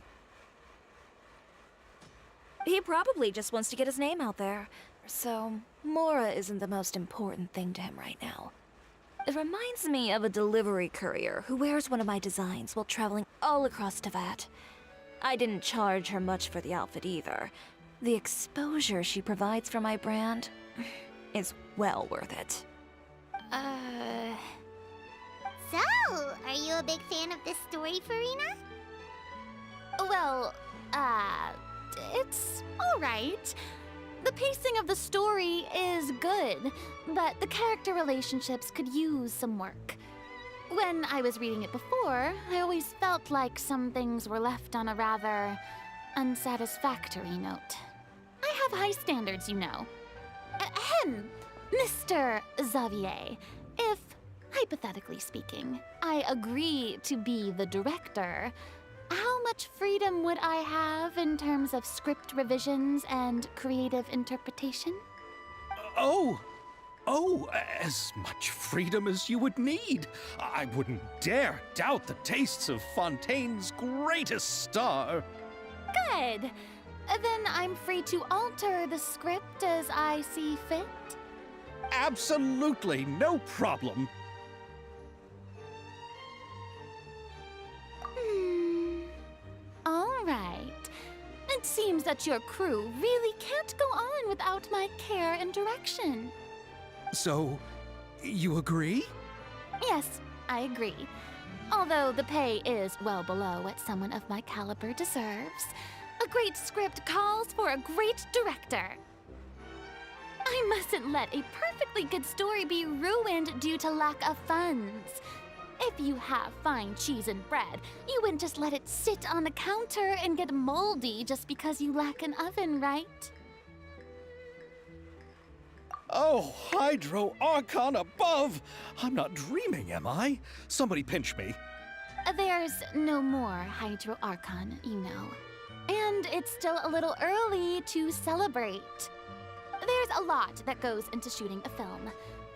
He probably just wants to get his name out there. So, Mora isn't the most important thing to him right now. It reminds me of a delivery courier who wears one of my designs while traveling all across Teyvat. I didn't charge her much for the outfit either. The exposure she provides for my brand is well worth it. So, are you a big fan of this story, Farina? Well, it's alright. The pacing of the story is good, but the character relationships could use some work. When I was reading it before, I always felt like some things were left on a rather unsatisfactory note. I have high standards, you know. Ahem, Mr. Xavier, if, hypothetically speaking, I agree to be the director, how much freedom would I have in terms of script revisions and creative interpretation? Oh, as much freedom as you would need. I wouldn't dare doubt the tastes of Fontaine's greatest star. Good. Then I'm free to alter the script as I see fit. Absolutely, no problem. All right. It seems that your crew really can't go on without my care and direction. So, you agree? Yes, I agree. Although the pay is well below what someone of my caliber deserves, a great script calls for a great director. I mustn't let a perfectly good story be ruined due to lack of funds. If you have fine cheese and bread, you wouldn't just let it sit on the counter and get moldy just because you lack an oven, right? Oh, Hydro Archon above! I'm not dreaming, am I? Somebody pinch me. There's no more Hydro Archon, you know. And it's still a little early to celebrate. There's a lot that goes into shooting a film.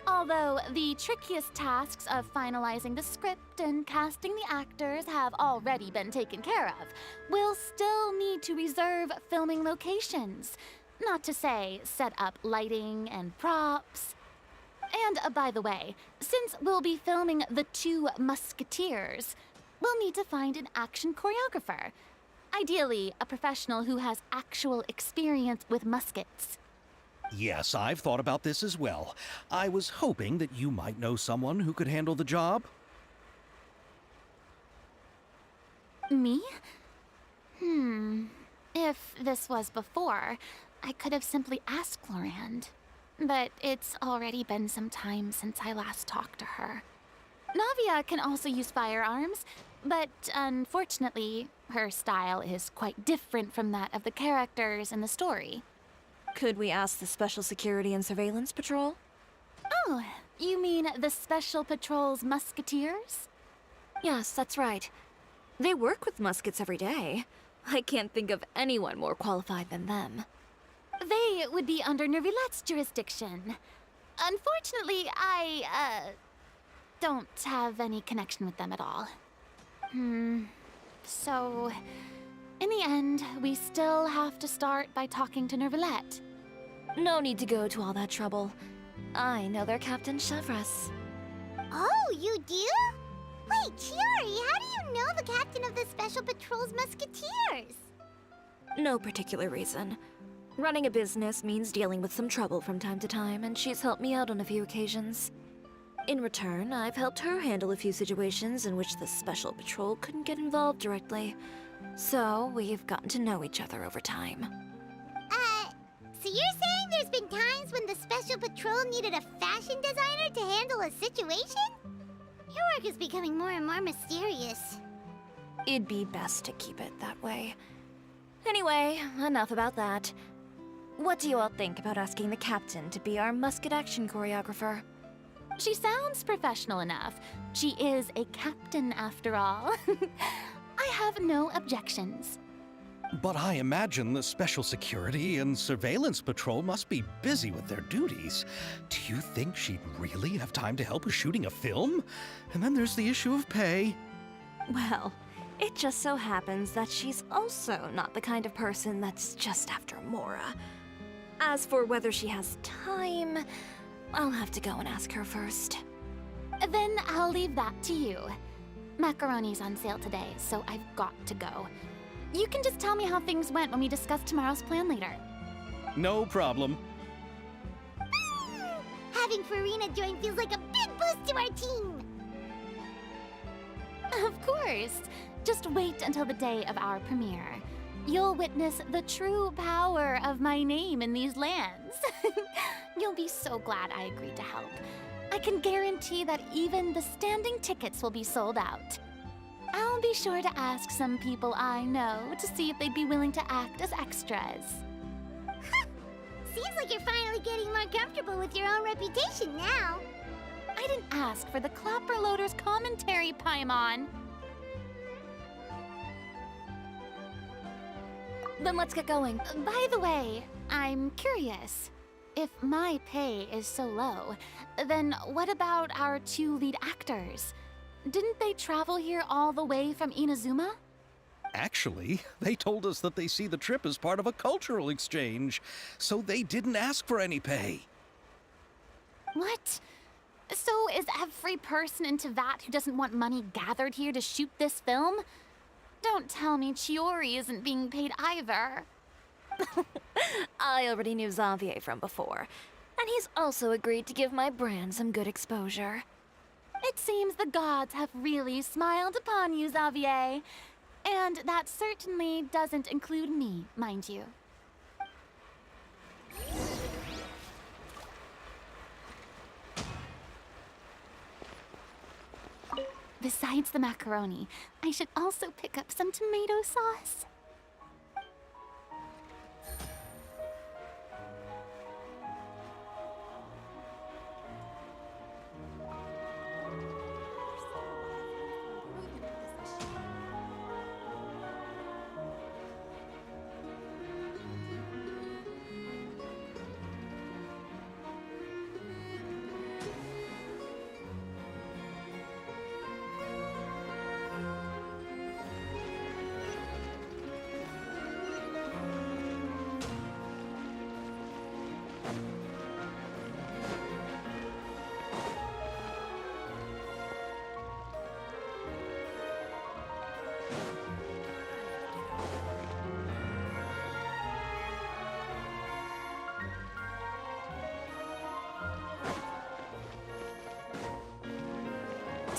Although the trickiest tasks of finalizing the script and casting the actors have already been taken care of, we'll still need to reserve filming locations. Not to say set up lighting and props. And by the way, since we'll be filming The Two Musketeers, we'll need to find an action choreographer. Ideally, a professional who has actual experience with muskets. Yes, I've thought about this as well. I was hoping that you might know someone who could handle the job. Me? If this was before, I could have simply asked Glorand. But it's already been some time since I last talked to her. Navia can also use firearms, but unfortunately, her style is quite different from that of the characters in the story. Could we ask the Special Security and Surveillance Patrol? Oh, you mean the Special Patrol's Musketeers? Yes, that's right. They work with muskets every day. I can't think of anyone more qualified than them. They would be under Nervilette's jurisdiction. Unfortunately, I don't have any connection with them at all. So, in the end, we still have to start by talking to Nervilette. No need to go to all that trouble. I know their Captain Chevres. Oh, you do? Wait, Chiori, how do you know the captain of the Special Patrol's Musketeers? No particular reason. Running a business means dealing with some trouble from time to time, and she's helped me out on a few occasions. In return, I've helped her handle a few situations in which the Special Patrol couldn't get involved directly. So, we've gotten to know each other over time. So you're saying there's been times when the Special Patrol needed a fashion designer to handle a situation? Your work is becoming more and more mysterious. It'd be best to keep it that way. Anyway, enough about that. What do you all think about asking the captain to be our musket action choreographer? She sounds professional enough. She is a captain after all. I have no objections. But I imagine the Special Security and Surveillance Patrol must be busy with their duties. Do you think she'd really have time to help with shooting a film? And then there's the issue of pay. Well, it just so happens that she's also not the kind of person that's just after Mora. As for whether she has time, I'll have to go and ask her first. Then I'll leave that to you. Macaroni's on sale today, so I've got to go. You can just tell me how things went when we discuss tomorrow's plan later. No problem. Having Farina join feels like a big boost to our team. Of course. Just wait until the day of our premiere. You'll witness the true power of my name in these lands. You'll be so glad I agreed to help. I can guarantee that even the standing tickets will be sold out. I'll be sure to ask some people I know to see if they'd be willing to act as extras. Seems like you're finally getting more comfortable with your own reputation now. I didn't ask for the Clapper Loader's commentary, Paimon. Then let's get going. By the way, I'm curious. If my pay is so low, then what about our two lead actors? Didn't they travel here all the way from Inazuma? Actually, they told us that they see the trip as part of a cultural exchange, so they didn't ask for any pay. What? So is every person in Teyvat who doesn't want money gathered here to shoot this film? Don't tell me Chiori isn't being paid either. I already knew Xavier from before, and he's also agreed to give my brand some good exposure. It seems the gods have really smiled upon you, Xavier. And that certainly doesn't include me, mind you. Besides the macaroni, I should also pick up some tomato sauce.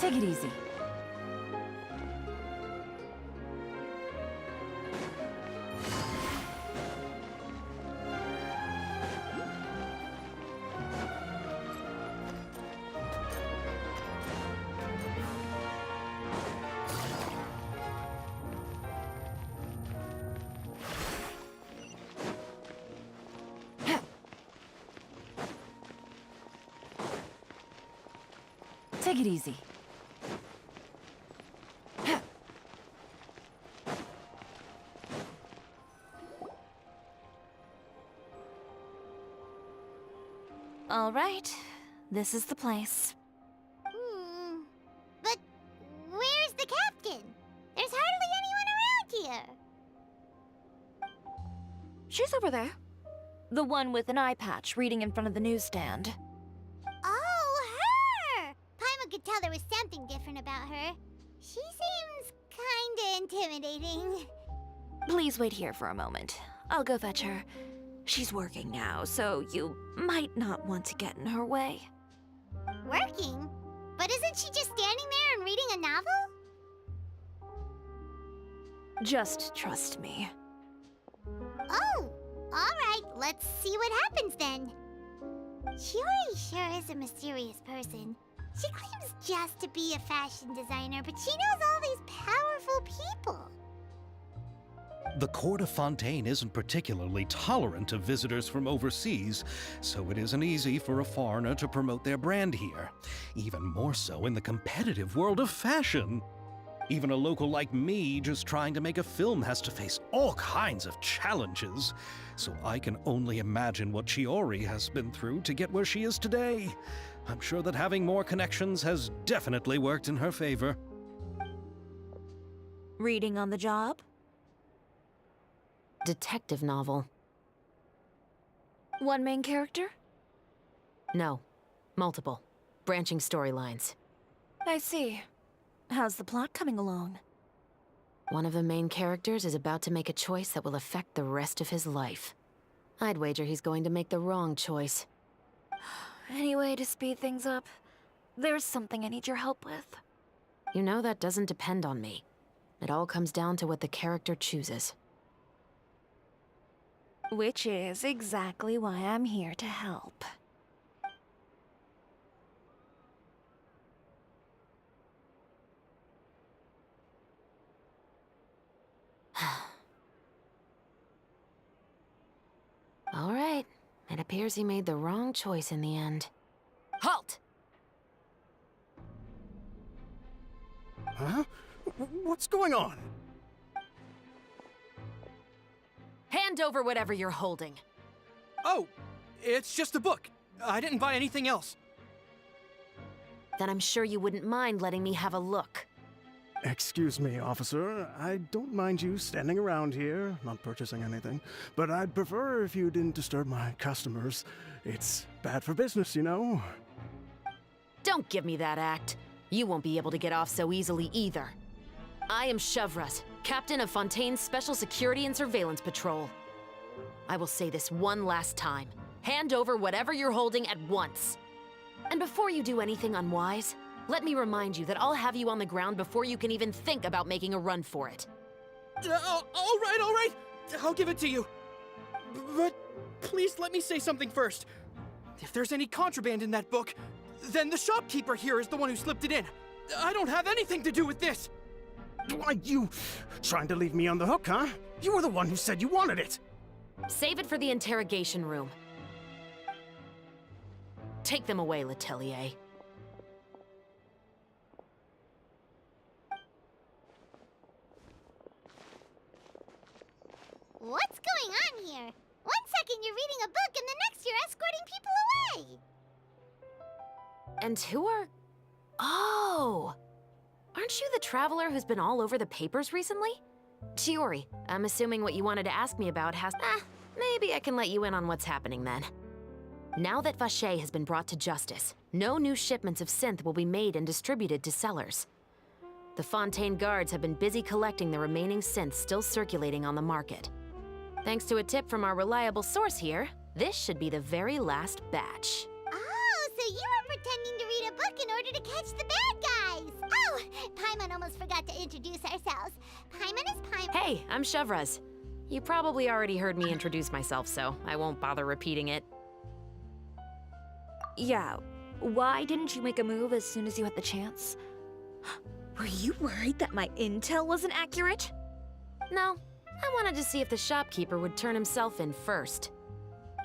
Take it easy. Take it easy. All right, this is the place. But where's the captain? There's hardly anyone around here. She's over there. The one with an eye patch reading in front of the newsstand. Oh, her! Paimon could tell there was something different about her. She seems kinda intimidating. Please wait here for a moment. I'll go fetch her. She's working now, so you might not want to get in her way. Working? But isn't she just standing there and reading a novel? Just trust me. Oh, alright, let's see what happens then. Shiori sure is a mysterious person. She claims just to be a fashion designer, but she knows all these powerful people. The court of Fontaine isn't particularly tolerant of visitors from overseas, so it isn't easy for a foreigner to promote their brand here. Even more so in the competitive world of fashion. Even a local like me just trying to make a film has to face all kinds of challenges. So I can only imagine what Shiori has been through to get where she is today. I'm sure that having more connections has definitely worked in her favor. Reading on the job? Detective novel. One main character? No. Multiple. Branching storylines. I see. How's the plot coming along? One of the main characters is about to make a choice that will affect the rest of his life. I'd wager he's going to make the wrong choice. Any way to speed things up? There's something I need your help with. You know that doesn't depend on me. It all comes down to what the character chooses. Which is exactly why I'm here to help. All right. It appears he made the wrong choice in the end. Halt! Huh? What's going on? Hand over whatever you're holding. Oh, it's just a book. I didn't buy anything else. Then I'm sure you wouldn't mind letting me have a look. Excuse me, officer. I don't mind you standing around here, not purchasing anything, but I'd prefer if you didn't disturb my customers. It's bad for business, you know? Don't give me that act. You won't be able to get off so easily either. I am Chevras, captain of Fontaine's Special Security and Surveillance Patrol. I will say this one last time. Hand over whatever you're holding at once. And before you do anything unwise, let me remind you that I'll have you on the ground before you can even think about making a run for it. All right. I'll give it to you. But please let me say something first. If there's any contraband in that book, then the shopkeeper here is the one who slipped it in. I don't have anything to do with this. Why, you trying to leave me on the hook, huh? You were the one who said you wanted it. Save it for the interrogation room. Take them away, Letelier. What's going on here? One second you're reading a book and the next you're escorting people away. And who are... Oh! Aren't you the traveler who's been all over the papers recently? Shiori, I'm assuming what you wanted to ask me about has... maybe I can let you in on what's happening then. Now that Vacher has been brought to justice, no new shipments of synth will be made and distributed to sellers. The Fontaine guards have been busy collecting the remaining synths still circulating on the market. Thanks to a tip from our reliable source here, this should be the very last batch. Oh, so you were pretending to read a book in order to catch the bad guys. Oh, Paimon almost forgot to introduce ourselves. Paimon is Paimon. Hey, I'm Shevraz. You probably already heard me introduce myself, so I won't bother repeating it. Yeah, why didn't you make a move as soon as you had the chance? Were you worried that my intel wasn't accurate? No, I wanted to see if the shopkeeper would turn himself in first.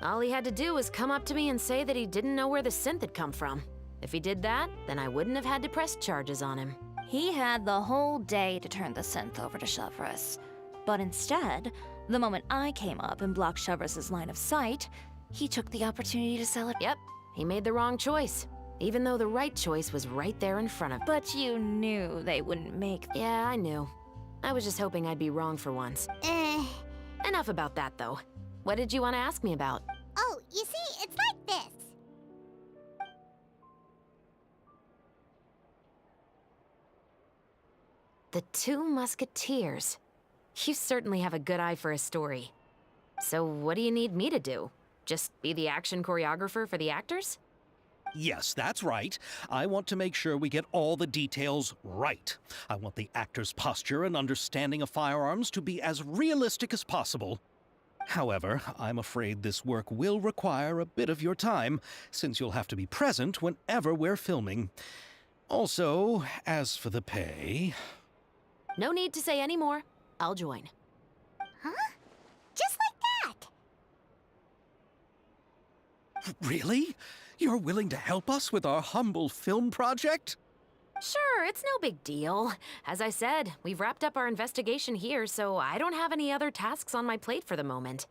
All he had to do was come up to me and say that he didn't know where the synth had come from. If he did that, then I wouldn't have had to press charges on him. He had the whole day to turn the synth over to Shevraz. But instead, the moment I came up and blocked Shevraz's line of sight, he took the opportunity to sell it. Yep, he made the wrong choice, even though the right choice was right there in front of him. But you knew they wouldn't make... Yeah, I knew. I was just hoping I'd be wrong for once. Enough about that, though. What did you want to ask me about? Oh, you see, it's like this. The Two Musketeers. You certainly have a good eye for a story. So what do you need me to do? Just be the action choreographer for the actors? Yes, that's right. I want to make sure we get all the details right. I want the actor's posture and understanding of firearms to be as realistic as possible. However, I'm afraid this work will require a bit of your time, since you'll have to be present whenever we're filming. Also, as for the pay... No need to say any more. I'll join. Huh? Just like that? Really? You're willing to help us with our humble film project? Sure, it's no big deal. As I said, we've wrapped up our investigation here, so I don't have any other tasks on my plate for the moment.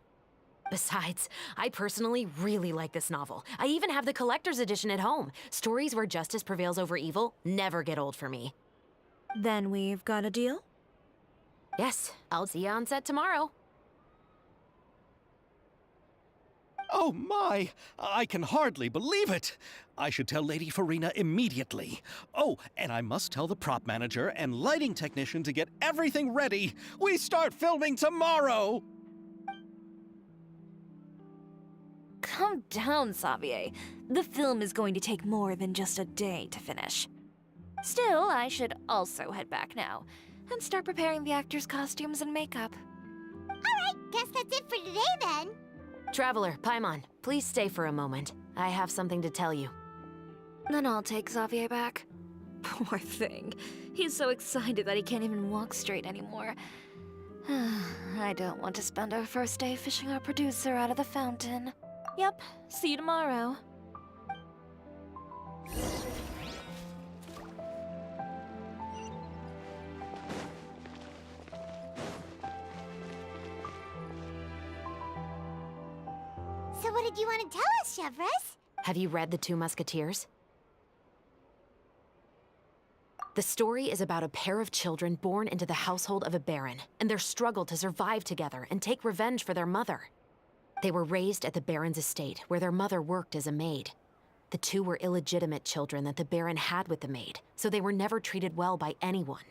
Besides, I personally really like this novel. I even have the collector's edition at home. Stories where justice prevails over evil never get old for me. Then we've got a deal? Yes, I'll see you on set tomorrow. Oh my! I can hardly believe it! I should tell Lady Farina immediately. Oh, and I must tell the prop manager and lighting technician to get everything ready. We start filming tomorrow! Calm down, Xavier. The film is going to take more than just a day to finish. Still, I should also head back now and start preparing the actors' costumes and makeup. Alright, guess that's it for today then. Traveler, Paimon, please stay for a moment. I have something to tell you. Then I'll take Xavier back. Poor thing. He's so excited that he can't even walk straight anymore. I don't want to spend our first day fishing our producer out of the fountain. Yep, see you tomorrow. So what did you want to tell us, Shevraz? Have you read The Two Musketeers? The story is about a pair of children born into the household of a baron, and their struggle to survive together and take revenge for their mother. They were raised at the baron's estate, where their mother worked as a maid. The two were illegitimate children that the baron had with the maid, so they were never treated well by anyone.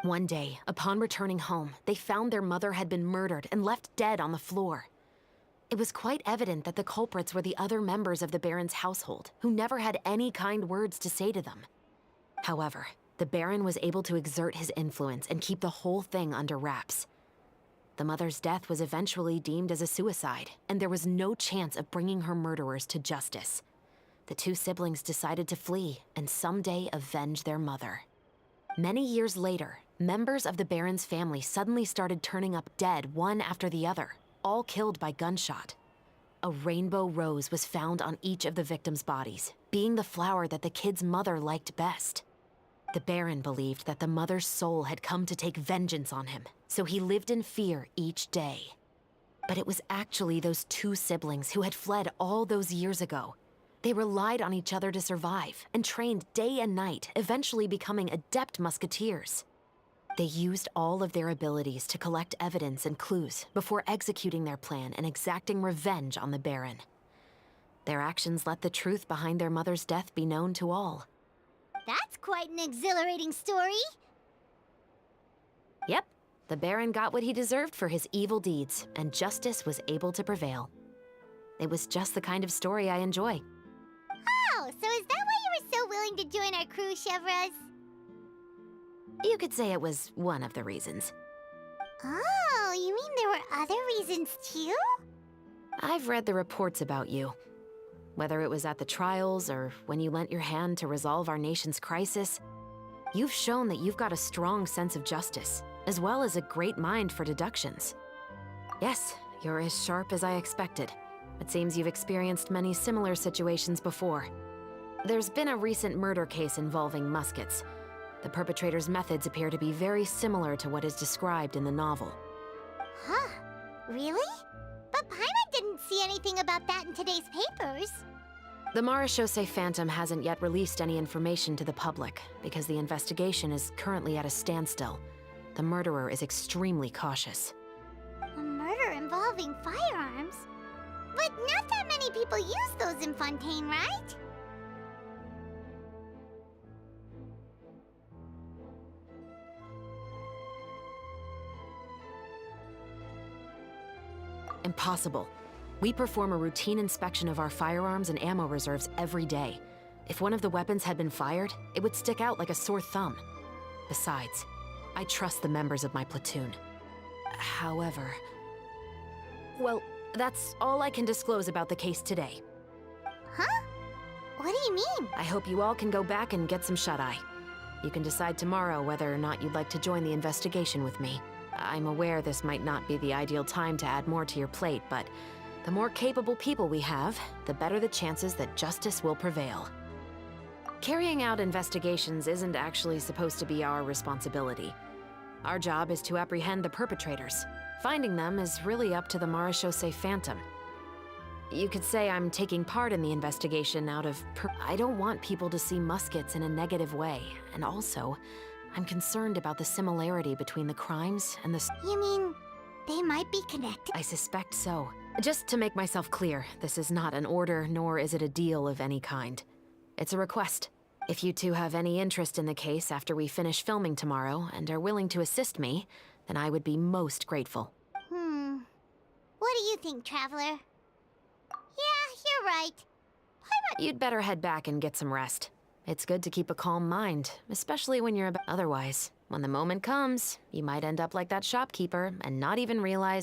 One day, upon returning home, they found their mother had been murdered and left dead on the floor. It was quite evident that the culprits were the other members of the baron's household, who never had any kind words to say to them. However, the baron was able to exert his influence and keep the whole thing under wraps. The mother's death was eventually deemed as a suicide, and there was no chance of bringing her murderers to justice. The two siblings decided to flee and someday avenge their mother. Many years later, members of the baron's family suddenly started turning up dead one after the other, all killed by gunshot. A rainbow rose was found on each of the victims' bodies, being the flower that the kid's mother liked best. The Baron believed that the mother's soul had come to take vengeance on him, so he lived in fear each day. But it was actually those two siblings who had fled all those years ago. They relied on each other to survive and trained day and night, eventually becoming adept musketeers. They used all of their abilities to collect evidence and clues before executing their plan and exacting revenge on the Baron. Their actions let the truth behind their mother's death be known to all. That's quite an exhilarating story. Yep, the Baron got what he deserved for his evil deeds, and justice was able to prevail. It was just the kind of story I enjoy. Oh, so is that why you were so willing to join our crew, Chevrolet? You could say it was one of the reasons. Oh, you mean there were other reasons too? I've read the reports about you. Whether it was at the trials or when you lent your hand to resolve our nation's crisis, you've shown that you've got a strong sense of justice, as well as a great mind for deductions. Yes, you're as sharp as I expected. It seems you've experienced many similar situations before. There's been a recent murder case involving muskets. The perpetrator's methods appear to be very similar to what is described in the novel. Huh? Really? But Paimon didn't see anything about that in today's papers. The Marechaussee Phantom hasn't yet released any information to the public because the investigation is currently at a standstill. The murderer is extremely cautious. A murder involving firearms? But not that many people use those in Fontaine, right? Impossible. We perform a routine inspection of our firearms and ammo reserves every day. If one of the weapons had been fired, it would stick out like a sore thumb. Besides, I trust the members of my platoon. However... Well, that's all I can disclose about the case today. Huh? What do you mean? I hope you all can go back and get some shut-eye. You can decide tomorrow whether or not you'd like to join the investigation with me. I'm aware this might not be the ideal time to add more to your plate, but the more capable people we have, the better the chances that justice will prevail. Carrying out investigations isn't actually supposed to be our responsibility. Our job is to apprehend the perpetrators. Finding them is really up to the Marechaussee Phantom. You could say I'm taking part in the investigation out of I don't want people to see muskets in a negative way, and also, I'm concerned about the similarity between the crimes and the... You mean, they might be connected? I suspect so. Just to make myself clear, this is not an order, nor is it a deal of any kind. It's a request. If you two have any interest in the case after we finish filming tomorrow and are willing to assist me, then I would be most grateful. What do you think, Traveler? Yeah, you're right. You'd better head back and get some rest. It's good to keep a calm mind, especially when you're otherwise, when the moment comes, you might end up like that shopkeeper and not even realize...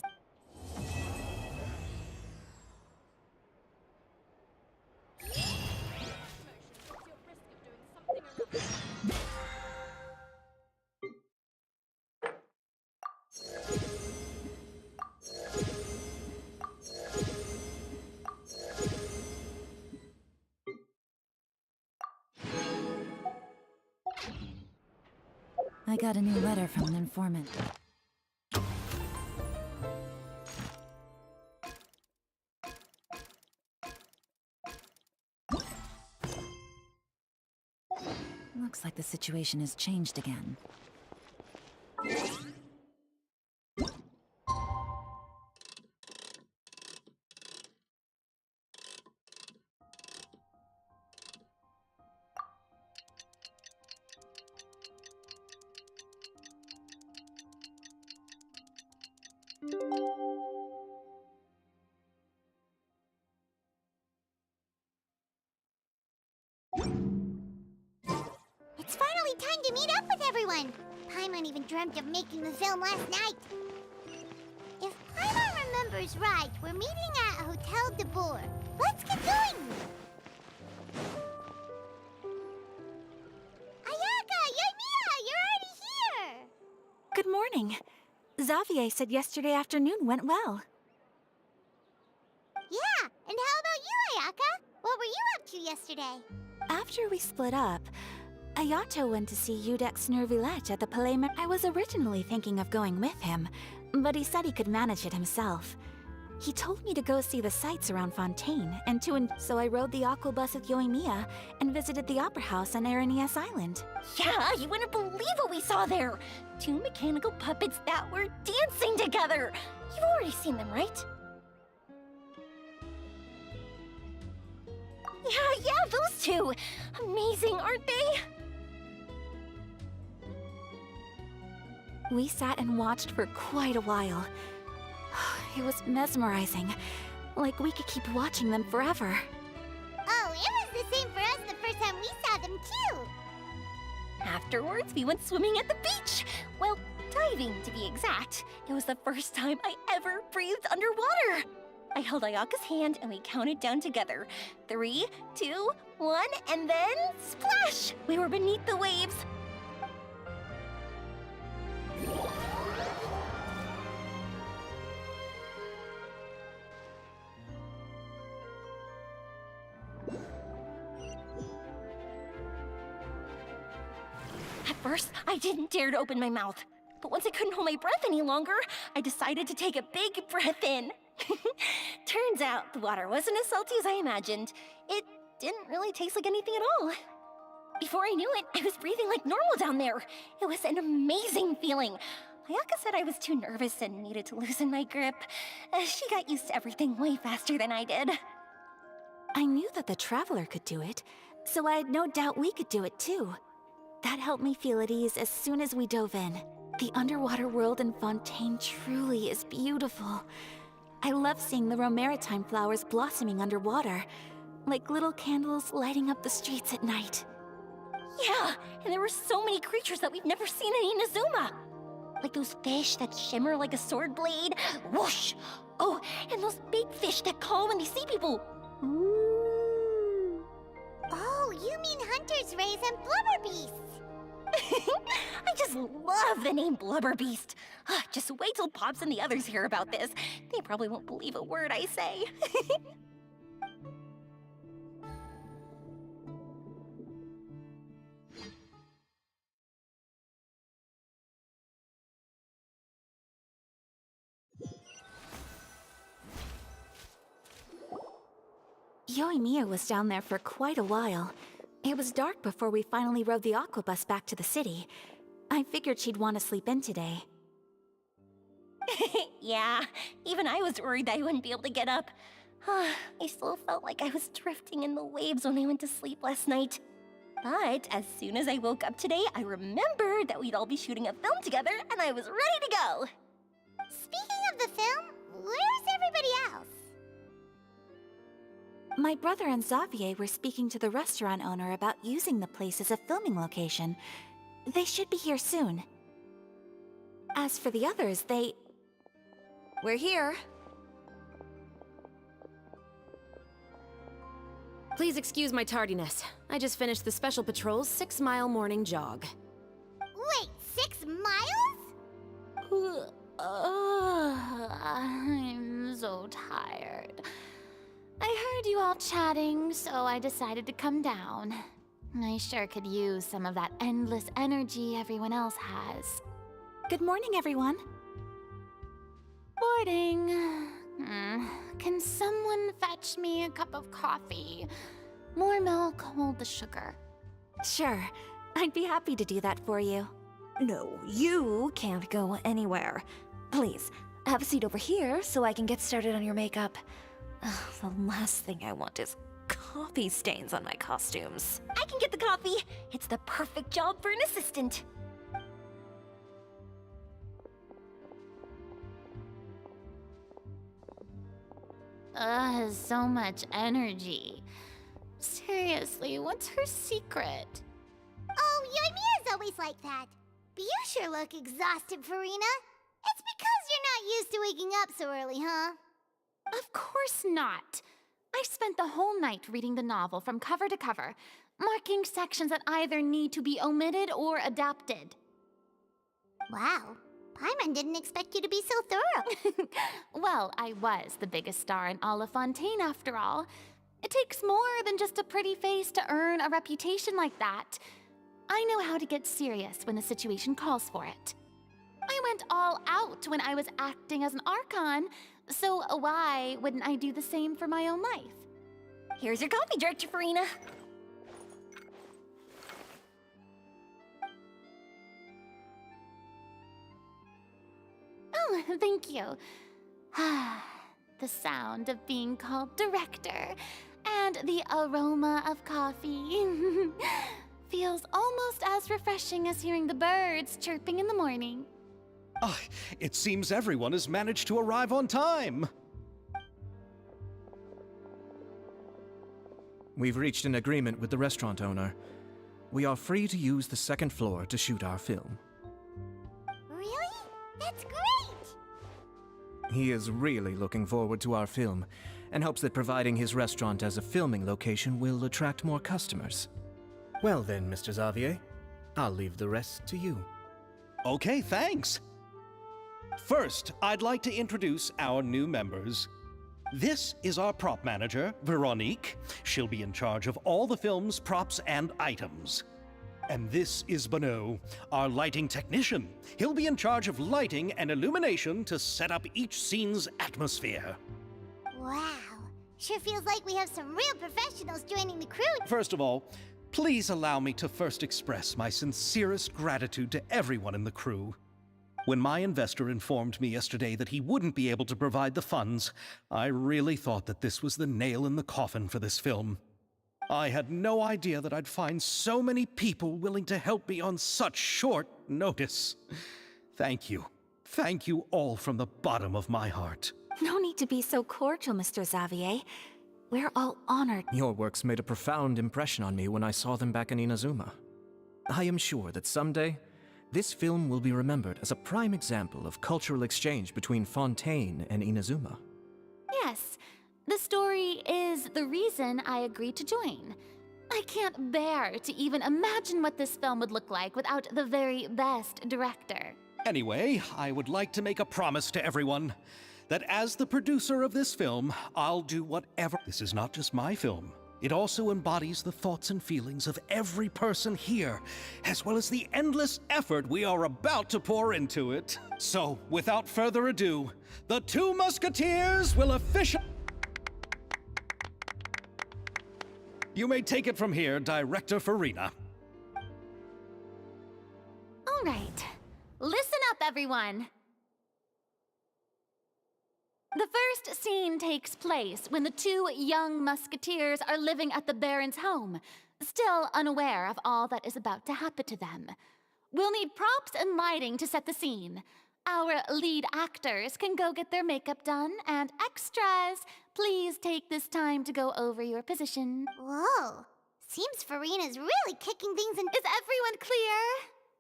I got a new letter from an informant. Looks like the situation has changed again. It's finally time to meet up with everyone! Paimon even dreamt of making the film last night. If Paimon remembers right, we're meeting at Hotel de Boer. Let's get going! Ayaka! Yoimiya! You're already here! Good morning. Xavier said yesterday afternoon went well. Yeah, and how about you, Ayaka? What were you up to yesterday? After we split up, Ayato went to see Udex Nervillette at the Palais I was originally thinking of going with him, but he said he could manage it himself. He told me to go see the sights around Fontaine, and so I rode the aquabus with Yoimiya and visited the Opera House on Aranias Island. Yeah, you wouldn't believe what we saw there! 2 mechanical puppets that were dancing together! You've already seen them, right? Yeah, those two! Amazing, aren't they? We sat and watched for quite a while. It was mesmerizing. Like we could keep watching them forever. Oh, it was the same for us Afterwards, we went swimming at the beach. Well, diving to be exact. It was the first time I ever breathed underwater. I held Ayaka's hand and we counted down together. 3, 2, 1, and then splash! We were beneath the waves. At first, I didn't dare to open my mouth. But once I couldn't hold my breath any longer, I decided to take a big breath in. Turns out the water wasn't as salty as I imagined. It didn't really taste like anything at all. Before I knew it, I was breathing like normal down there. It was an amazing feeling. Ayaka said I was too nervous and needed to loosen my grip. She got used to everything way faster than I did. I knew that the Traveler could do it, so I had no doubt we could do it too. That helped me feel at ease as soon as we dove in. The underwater world in Fontaine truly is beautiful. I love seeing the romaritime flowers blossoming underwater, like little candles lighting up the streets at night. Yeah, and there were so many creatures that we've never seen in Inazuma. Like those fish that shimmer like a sword blade. Whoosh! Oh, and those big fish that call when they see people. Ooh. Oh, you mean Hunter's Rays and Blubber Beasts. I just love the name Blubber Beast. Just wait till Pops and the others hear about this. They probably won't believe a word I say. Yoimiya was down there for quite a while. It was dark before we finally rode the aquabus back to the city. I figured she'd want to sleep in today. Yeah, even I was worried that I wouldn't be able to get up. I still felt like I was drifting in the waves when I went to sleep last night. But as soon as I woke up today, I remembered that we'd all be shooting a film together, and I was ready to go. Speaking of the film, where's everybody else? My brother and Xavier were speaking to the restaurant owner about using the place as a filming location. They should be here soon. As for the others, we're here. Please excuse my tardiness. I just finished the Special Patrol's 6-mile morning jog. Wait, 6 miles? I'm so tired. I heard you all chatting, so I decided to come down. I sure could use some of that endless energy everyone else has. Good morning, everyone. Morning. Can someone fetch me a cup of coffee? More milk, hold the sugar. Sure, I'd be happy to do that for you. No, you can't go anywhere. Please, have a seat over here so I can get started on your makeup. The last thing I want is coffee stains on my costumes. I can get the coffee. It's the perfect job for an assistant. So much energy. Seriously, what's her secret? Oh, Yoimiya's always like that. But you sure look exhausted, Farina. It's because you're not used to waking up so early, huh? Of course not. I spent the whole night reading the novel from cover to cover, marking sections that either need to be omitted or adapted. Wow. Paimon didn't expect you to be so thorough. Well, I was the biggest star in all of Fontaine after all. It takes more than just a pretty face to earn a reputation like that. I know how to get serious when the situation calls for it. I went all out when I was acting as an Archon, so why wouldn't I do the same for my own life? Here's your coffee, Director Farina. Oh, thank you. The sound of being called director and the aroma of coffee feels almost as refreshing as hearing the birds chirping in the morning. It seems everyone has managed to arrive on time. We've reached an agreement with the restaurant owner. we are free to use the second floor to shoot our film. Really? That's great! He is really looking forward to our film, and hopes that providing his restaurant as a filming location will attract more customers. Well then, Mr. Xavier, I'll leave the rest to you. Okay, thanks. First, I'd like to introduce our new members. This is our prop manager, Veronique. She'll be in charge of all the film's props and items. And this is Bonneau, our lighting technician. He'll be in charge of lighting and illumination to set up each scene's atmosphere. Wow. Sure feels like we have some real professionals joining the crew. First of all, please allow me to first express my sincerest gratitude to everyone in the crew. When my investor informed me yesterday that he wouldn't be able to provide the funds, I really thought that this was the nail in the coffin for this film. I had no idea that I'd find so many people willing to help me on such short notice. Thank you. Thank you all from the bottom of my heart. No need to be so cordial, Mr. Xavier. We're all honored. Your works made a profound impression on me when I saw them back in Inazuma. I am sure that someday, this film will be remembered as a prime example of cultural exchange between Fontaine and Inazuma. Yes, the story is the reason I agreed to join. I can't bear to even imagine what this film would look like without the very best director. Anyway, I would like to make a promise to everyone that as the producer of this film, I'll do whatever. This is not just my film. It also embodies the thoughts and feelings of every person here, as well as the endless effort we are about to pour into it. So, without further ado, the Two Musketeers will officially... You may take it from here, Director Farina. All right, listen up, everyone. The first scene takes place when the two young musketeers are living at the Baron's home, still unaware of all that is about to happen to them. We'll need props and lighting to set the scene. Our lead actors can go get their makeup done, and extras, please take this time to go over your position. Whoa. Seems Farina's really kicking things in. Is everyone clear?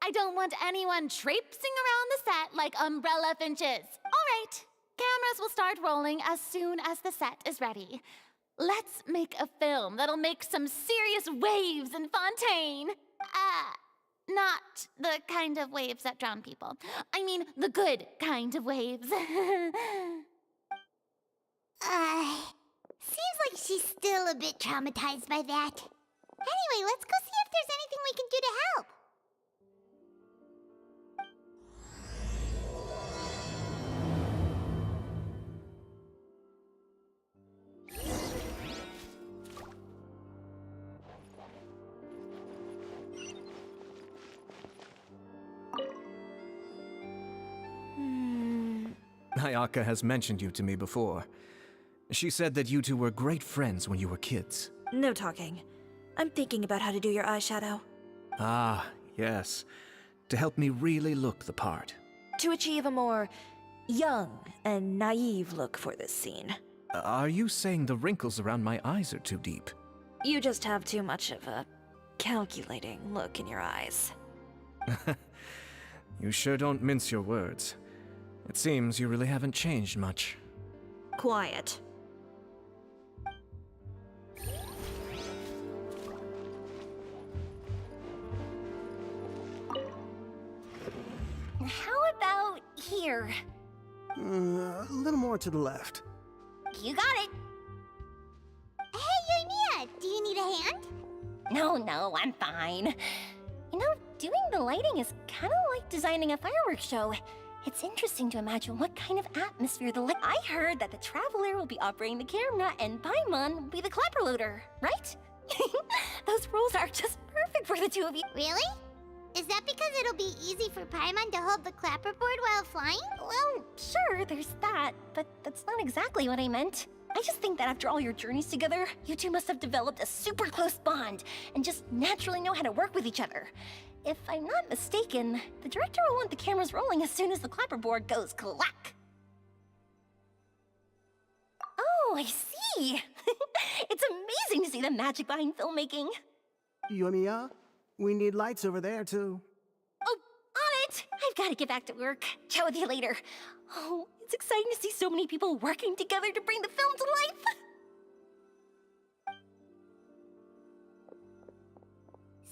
I don't want anyone traipsing around the set like umbrella finches. All right. Cameras will start rolling as soon as the set is ready. Let's make a film that'll make some serious waves in Fontaine. Not the kind of waves that drown people. I mean, the good kind of waves. Seems like she's still a bit traumatized by that. Anyway, let's go see if there's anything we can do to help. Ayaka has mentioned you to me before. She said that you two were great friends when you were kids. No talking. I'm thinking about how to do your eyeshadow. Ah, yes. To help me really look the part. To achieve a more young and naive look for this scene. Are you saying the wrinkles around my eyes are too deep? You just have too much of a calculating look in your eyes. You sure don't mince your words. It seems you really haven't changed much. Quiet. How about here? A little more to the left. You got it. Hey, Yoimiya, do you need a hand? No, I'm fine. You know, doing the lighting is kind of like designing a fireworks show. It's interesting to imagine what kind of atmosphere the light... I heard that the Traveler will be operating the camera and Paimon will be the clapper loader, right? Those roles are just perfect for the two of you. Really? Is that because it'll be easy for Paimon to hold the clapperboard while flying? Well, sure, there's that, but that's not exactly what I meant. I just think that after all your journeys together, you two must have developed a super close bond and just naturally know how to work with each other. If I'm not mistaken, the director will want the cameras rolling as soon as the clapperboard goes clack. Oh, I see. It's amazing to see the magic behind filmmaking. Yoimiya, We need lights over there, too. Oh, on it! I've got to get back to work. Chat with you later. Oh, it's exciting to see so many people working together to bring the film to life.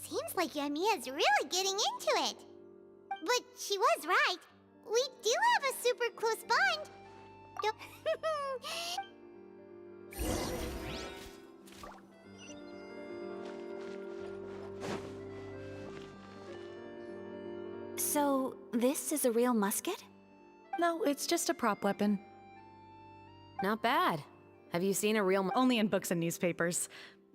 Seems like Yamiya's really getting into it. But she was right. We do have a super close bond. So, this is a real musket? No, it's just a prop weapon. Not bad. Have you seen a real Only in books and newspapers.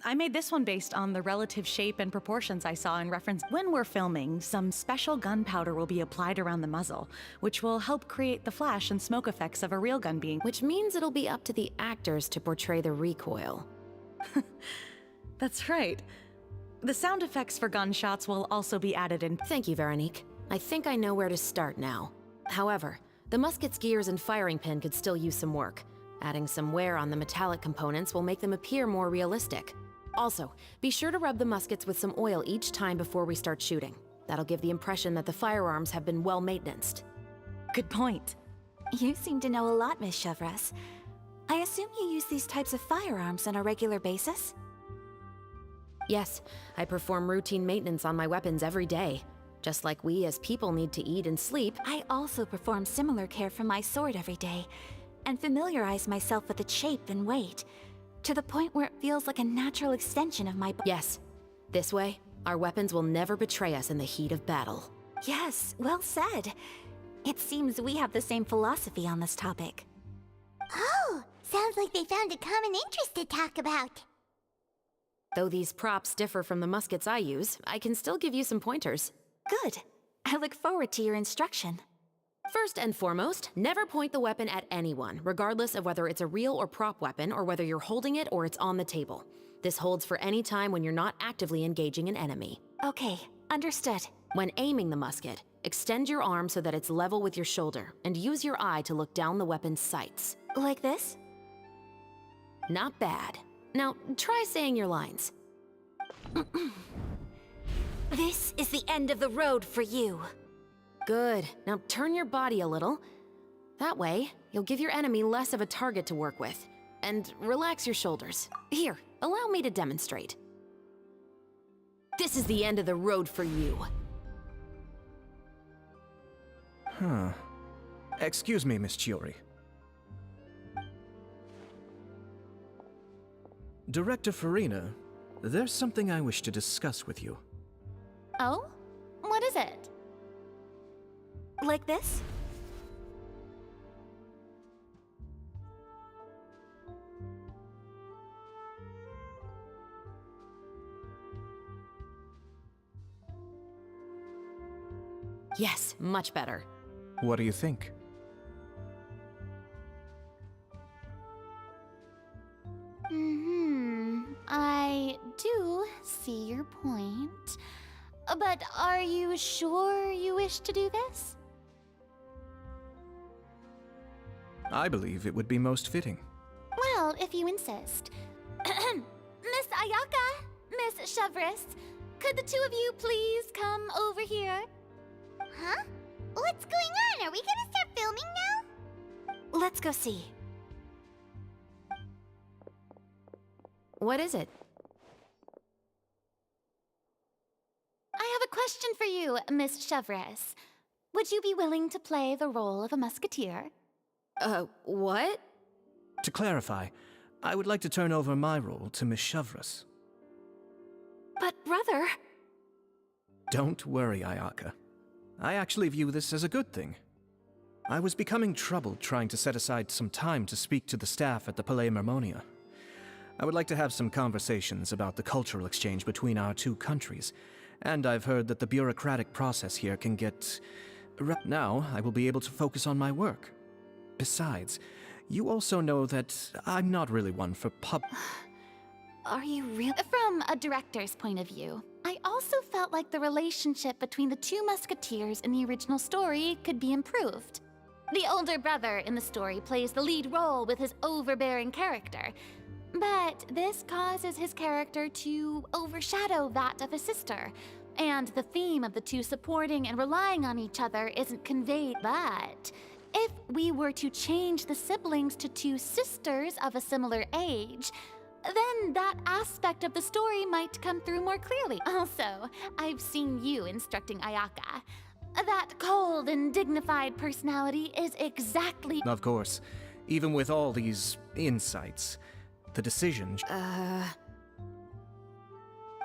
I made this one based on the relative shape and proportions I saw in reference. When we're filming, some special gunpowder will be applied around the muzzle, which will help create the flash and smoke effects of a real gun being. Which means it'll be up to the actors to portray the recoil. That's right. The sound effects for gunshots will also be added in. Thank you, Veronique. I think I know where to start now. However, the musket's gears and firing pin could still use some work. Adding some wear on the metallic components will make them appear more realistic. Also, be sure to rub the muskets with some oil each time before we start shooting. That'll give the impression that the firearms have been well maintained. Good point. You seem to know a lot, Miss Chevres. I assume you use these types of firearms on a regular basis? Yes, I perform routine maintenance on my weapons every day. Just like we as people need to eat and sleep. I also perform similar care for my sword every day, and familiarize myself with its shape and weight, to the point where it feels like a natural extension of my body. Yes. This way, our weapons will never betray us in the heat of battle. Yes, well said. It seems we have the same philosophy on this topic. Oh, sounds like they found a common interest to talk about. Though these props differ from the muskets I use, I can still give you some pointers. Good. I look forward to your instruction. First and foremost, never point the weapon at anyone, regardless of whether it's a real or prop weapon, or whether you're holding it or it's on the table. This holds for any time when you're not actively engaging an enemy. Okay, understood. When aiming the musket, extend your arm so that it's level with your shoulder, and use your eye to look down the weapon's sights. Like this? Not bad. Now, try saying your lines. This is the end of the road for you. Good. Now turn your body a little. That way, you'll give your enemy less of a target to work with. And relax your shoulders. Here, allow me to demonstrate. This is the end of the road for you. Huh. Excuse me, Miss Chiori. Director Farina, there's something I wish to discuss with you. Oh? What is it? Like this? Yes, much better. What do you think? I do see your point. But are you sure you wish to do this? I believe it would be most fitting. Well, if you insist. Miss Ayaka, Miss Chevres, could the two of you please come over here? Huh? What's going on? Are we gonna start filming now? Let's go see. What is it? I have a question for you, Miss Chevres. Would you be willing to play the role of a musketeer? What? To clarify, I would like to turn over my role to Miss Chevres. But brother... Don't worry, Ayaka. I actually view this as a good thing. I was becoming troubled trying to set aside some time to speak to the staff at the Palais Mermonia. I would like to have some conversations about the cultural exchange between our two countries, and I've heard that the bureaucratic process here can get... Now, I will be able to focus on my work. Besides, you also know that I'm not really one for Are you really... From a director's point of view, I also felt like the relationship between the two musketeers in the original story could be improved. The older brother in the story plays the lead role with his overbearing character, but this causes his character to overshadow that of his sister, and the theme of the two supporting and relying on each other isn't conveyed. But if we were to change the siblings to two sisters of a similar age, then that aspect of the story might come through more clearly. Also, I've seen you instructing Ayaka. That cold and dignified personality is exactly— Of course, even with all these insights, the decision—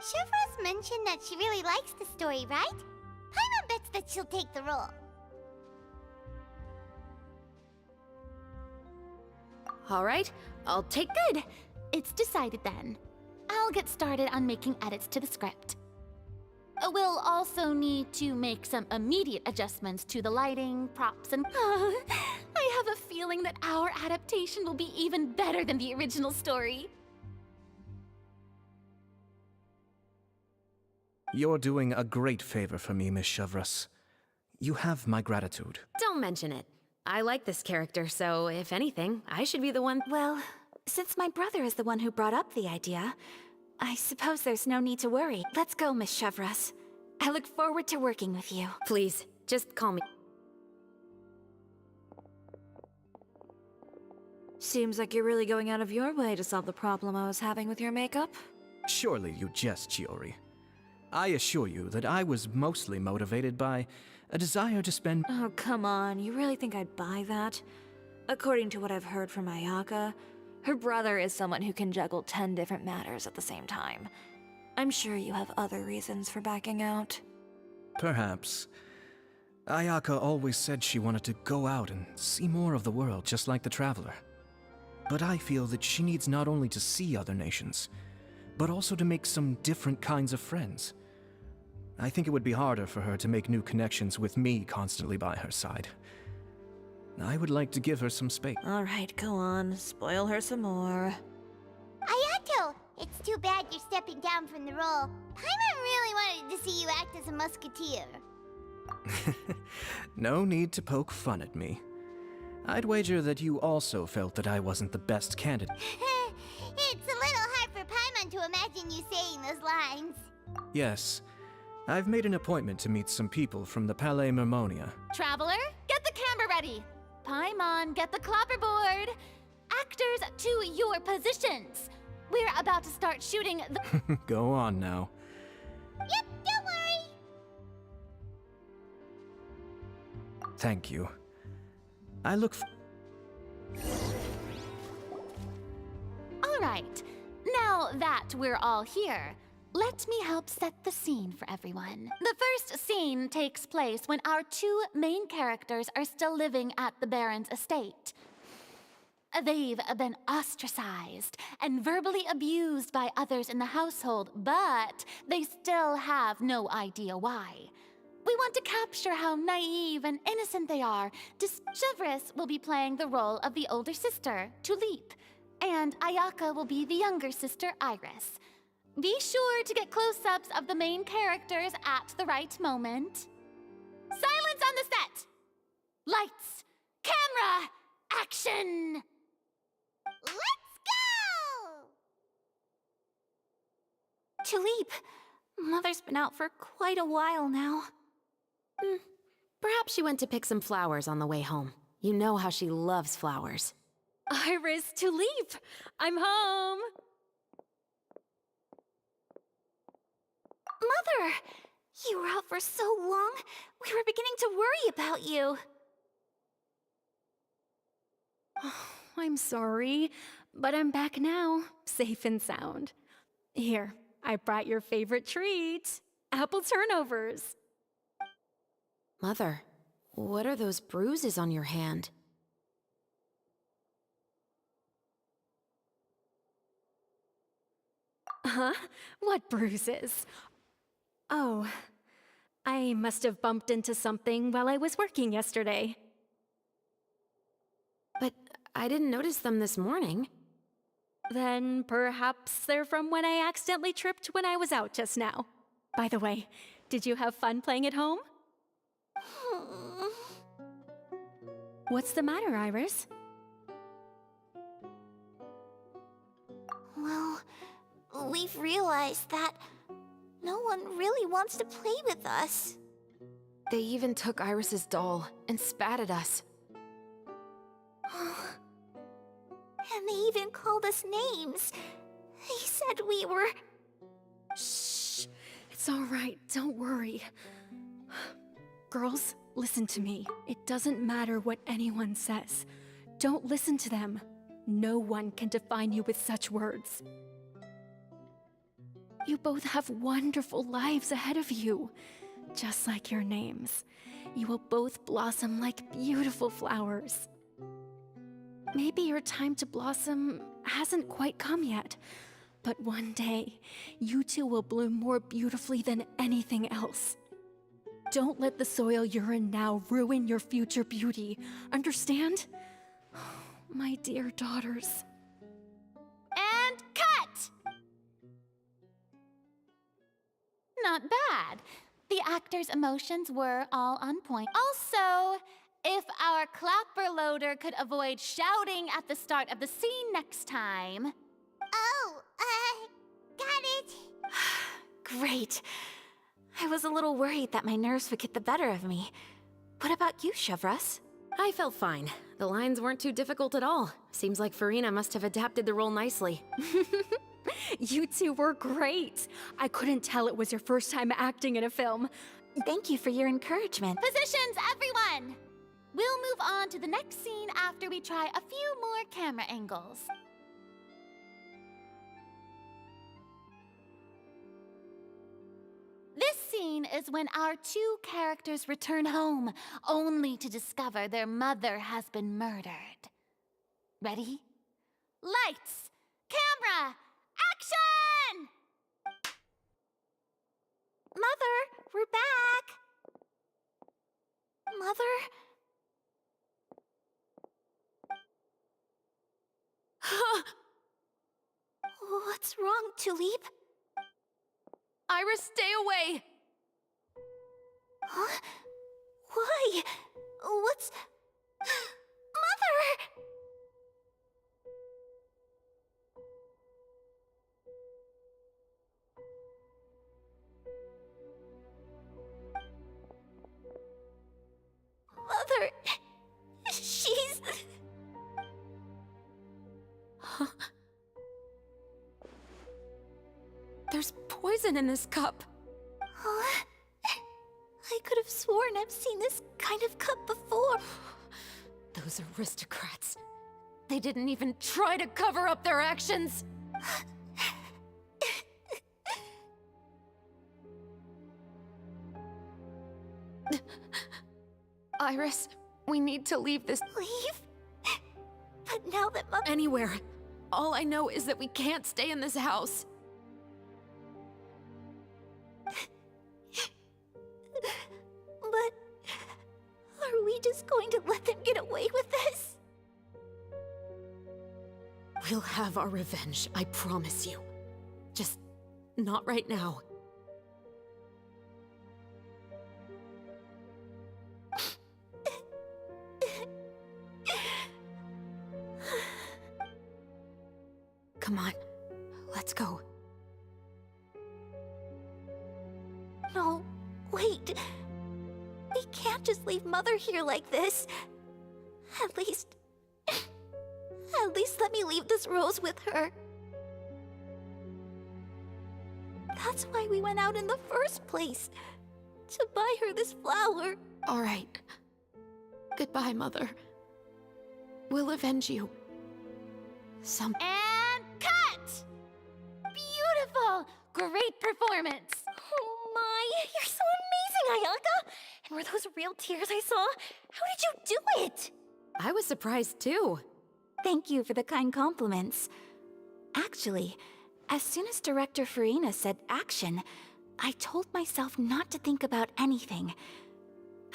Shivra's mentioned that she really likes the story, right? Paimon bets that she'll take the role. All right, I'll take good. It's decided then. I'll get started on making edits to the script. We'll also need to make some immediate adjustments to the lighting, props, and— I have a feeling that our adaptation will be even better than the original story. You're doing a great favor for me, Miss Chevras. You have my gratitude. Don't mention it. I like this character, so if anything, I should be the one— Well, since my brother is the one who brought up the idea, I suppose there's no need to worry. Let's go, Miss Chevras. I look forward to working with you. Please, just call me. Seems like you're really going out of your way to solve the problem I was having with your makeup. Surely you jest, Chiori. I assure you that I was mostly motivated by a desire to spend— Oh, come on. You really think I'd buy that? According to what I've heard from Ayaka, her brother is someone who can juggle 10 different matters at the same time. I'm sure you have other reasons for backing out. Perhaps. Ayaka always said she wanted to go out and see more of the world, just like the Traveler. But I feel that she needs not only to see other nations, but also to make some different kinds of friends. I think it would be harder for her to make new connections with me constantly by her side. I would like to give her some space. All right, go on. Spoil her some more. Ayato, it's too bad you're stepping down from the role. Paimon really wanted to see you act as a musketeer. No need to poke fun at me. I'd wager that you also felt that I wasn't the best candidate. It's a little hard for Paimon to imagine you saying those lines. Yes, I've made an appointment to meet some people from the Palais Mermonia. Traveler, get the camera ready. Paimon, get the clapperboard. Actors, to your positions. We're about to start shooting the— Go on now. Yep, don't worry. Thank you. I look All right, now that we're all here, let me help set the scene for everyone. The first scene takes place when our two main characters are still living at the Baron's estate. They've been ostracized and verbally abused by others in the household, but they still have no idea why. We want to capture how naive and innocent they are. Chevras will be playing the role of the older sister, Tulip, and Ayaka will be the younger sister, Iris. Be sure to get close-ups of the main characters at the right moment. Silence on the set! Lights, camera, action! Let's go! Tulip, Mother's been out for quite a while now. Perhaps she went to pick some flowers on the way home. You know how she loves flowers. Iris, Tulip, I'm home. Mother, you were out for so long, we were beginning to worry about you. I'm sorry, but I'm back now, safe and sound. Here, I brought your favorite treat, apple turnovers. Mother, what are those bruises on your hand? Huh? What bruises? Oh, I must have bumped into something while I was working yesterday. But I didn't notice them this morning. Then perhaps they're from when I accidentally tripped when I was out just now. By the way, did you have fun playing at home? What's the matter, Iris? Well, we've realized that No one really wants to play with us. They even took Iris's doll and spat at us. And they even called us names. They said we were... Shh. It's all right. Don't worry. Girls, listen to me. It doesn't matter what anyone says. Don't listen to them. No one can define you with such words. You both have wonderful lives ahead of you. Just like your names. You will both blossom like beautiful flowers. Maybe your time to blossom hasn't quite come yet, but one day, you two will bloom more beautifully than anything else. Don't let the soil you're in now ruin your future beauty. Understand? My dear daughters. And cut! Not bad. The actors' emotions were all on point. Also, if our clapper loader could avoid shouting at the start of the scene next time. Oh, got it. Great. I was a little worried that my nerves would get the better of me. What about you, Chevros? I felt fine. The lines weren't too difficult at all. Seems like Farina must have adapted the role nicely. You two were great. I couldn't tell it was your first time acting in a film. Thank you for your encouragement. Positions, everyone! We'll move on to the next scene after we try a few more camera angles. This scene is when our two characters return home, only to discover their mother has been murdered. Ready? Lights! Camera! Action! Mother, we're back. Mother? What's wrong, Tulip? Iris, stay away! Huh? Why? What's... Mother! Mother... She's... There's poison in this cup. Huh? I could have sworn I've seen this kind of cup before. Those aristocrats. They didn't even try to cover up their actions. Iris, we need to leave this. Leave? But now that Mother... Anywhere. All I know is that we can't stay in this house. But... are we just going to let them get away with this? We'll have our revenge, I promise you. Just not right now. Come on, let's go. No, wait. We can't just leave Mother here like this. At least let me leave this rose with her. That's why we went out in the first place. To buy her this flower. All right. Goodbye, Mother. We'll avenge you. And cut! Beautiful! Great performance! Oh my, you're so amazing, Ayaka! And were those real tears I saw? How did you do it? I was surprised too. Thank you for the kind compliments. Actually, as soon as Director Farina said action, I told myself not to think about anything.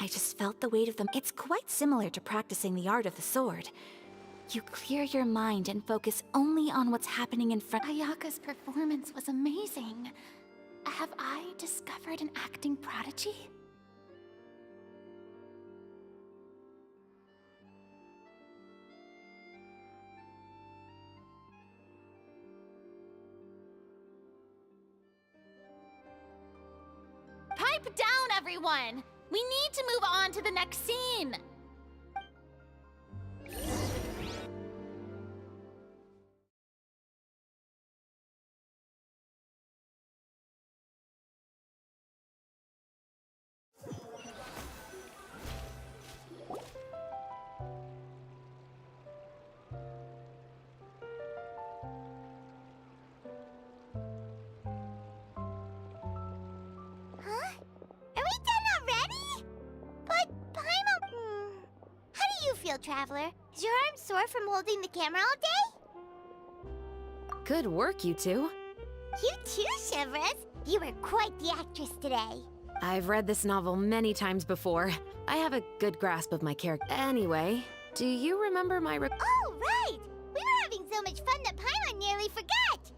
I just felt the weight of them. It's quite similar to practicing the art of the sword. You clear your mind and focus only on what's happening in front. Ayaka's performance was amazing. Have I discovered an acting prodigy? down, everyone! We need to move on to the next scene! Huh? Are we done already? But Paimon... How do you feel, Traveler? Is your arm sore from holding the camera all day? Good work, you two. You too, Shivers. You were quite the actress today. I've read this novel many times before. I have a good grasp of my character. Anyway, do you remember my Oh, right! We were having so much fun that Paimon nearly forgot!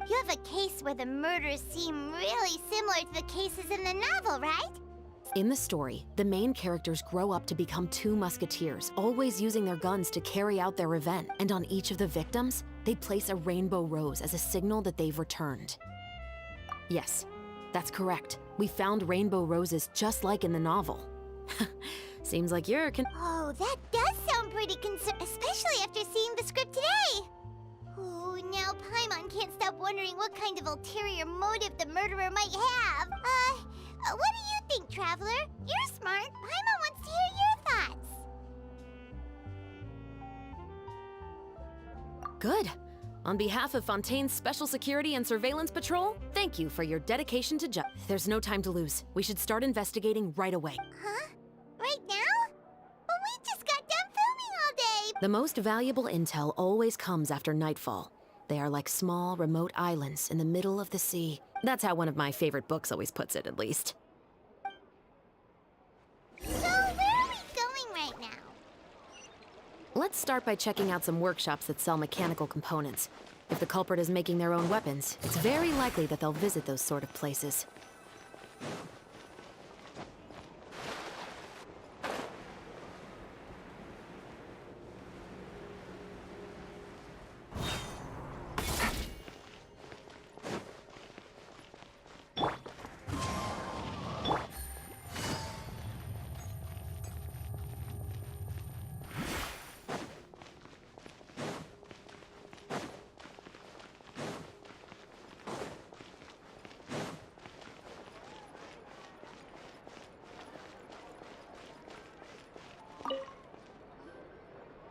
You have a case where the murders seem really similar to the cases in the novel, right? In the story, the main characters grow up to become two musketeers, always using their guns to carry out their revenge. And on each of the victims, they place a rainbow rose as a signal that they've returned. Yes, that's correct. We found rainbow roses just like in the novel. Seems like you're Oh, that does sound pretty especially after seeing the script today. Oh, now Paimon can't stop wondering what kind of ulterior motive the murderer might have. What do you think, Traveler? You're smart. Paimon wants to hear your thoughts. Good. On behalf of Fontaine's Special Security and Surveillance Patrol, thank you for your dedication to justice. There's no time to lose. We should start investigating right away. Huh? Right now? But we just got done filming all day. The most valuable intel always comes after nightfall. They are like small, remote islands in the middle of the sea. That's how one of my favorite books always puts it, at least. So, where are we going right now? Let's start by checking out some workshops that sell mechanical components. If the culprit is making their own weapons, it's very likely that they'll visit those sort of places.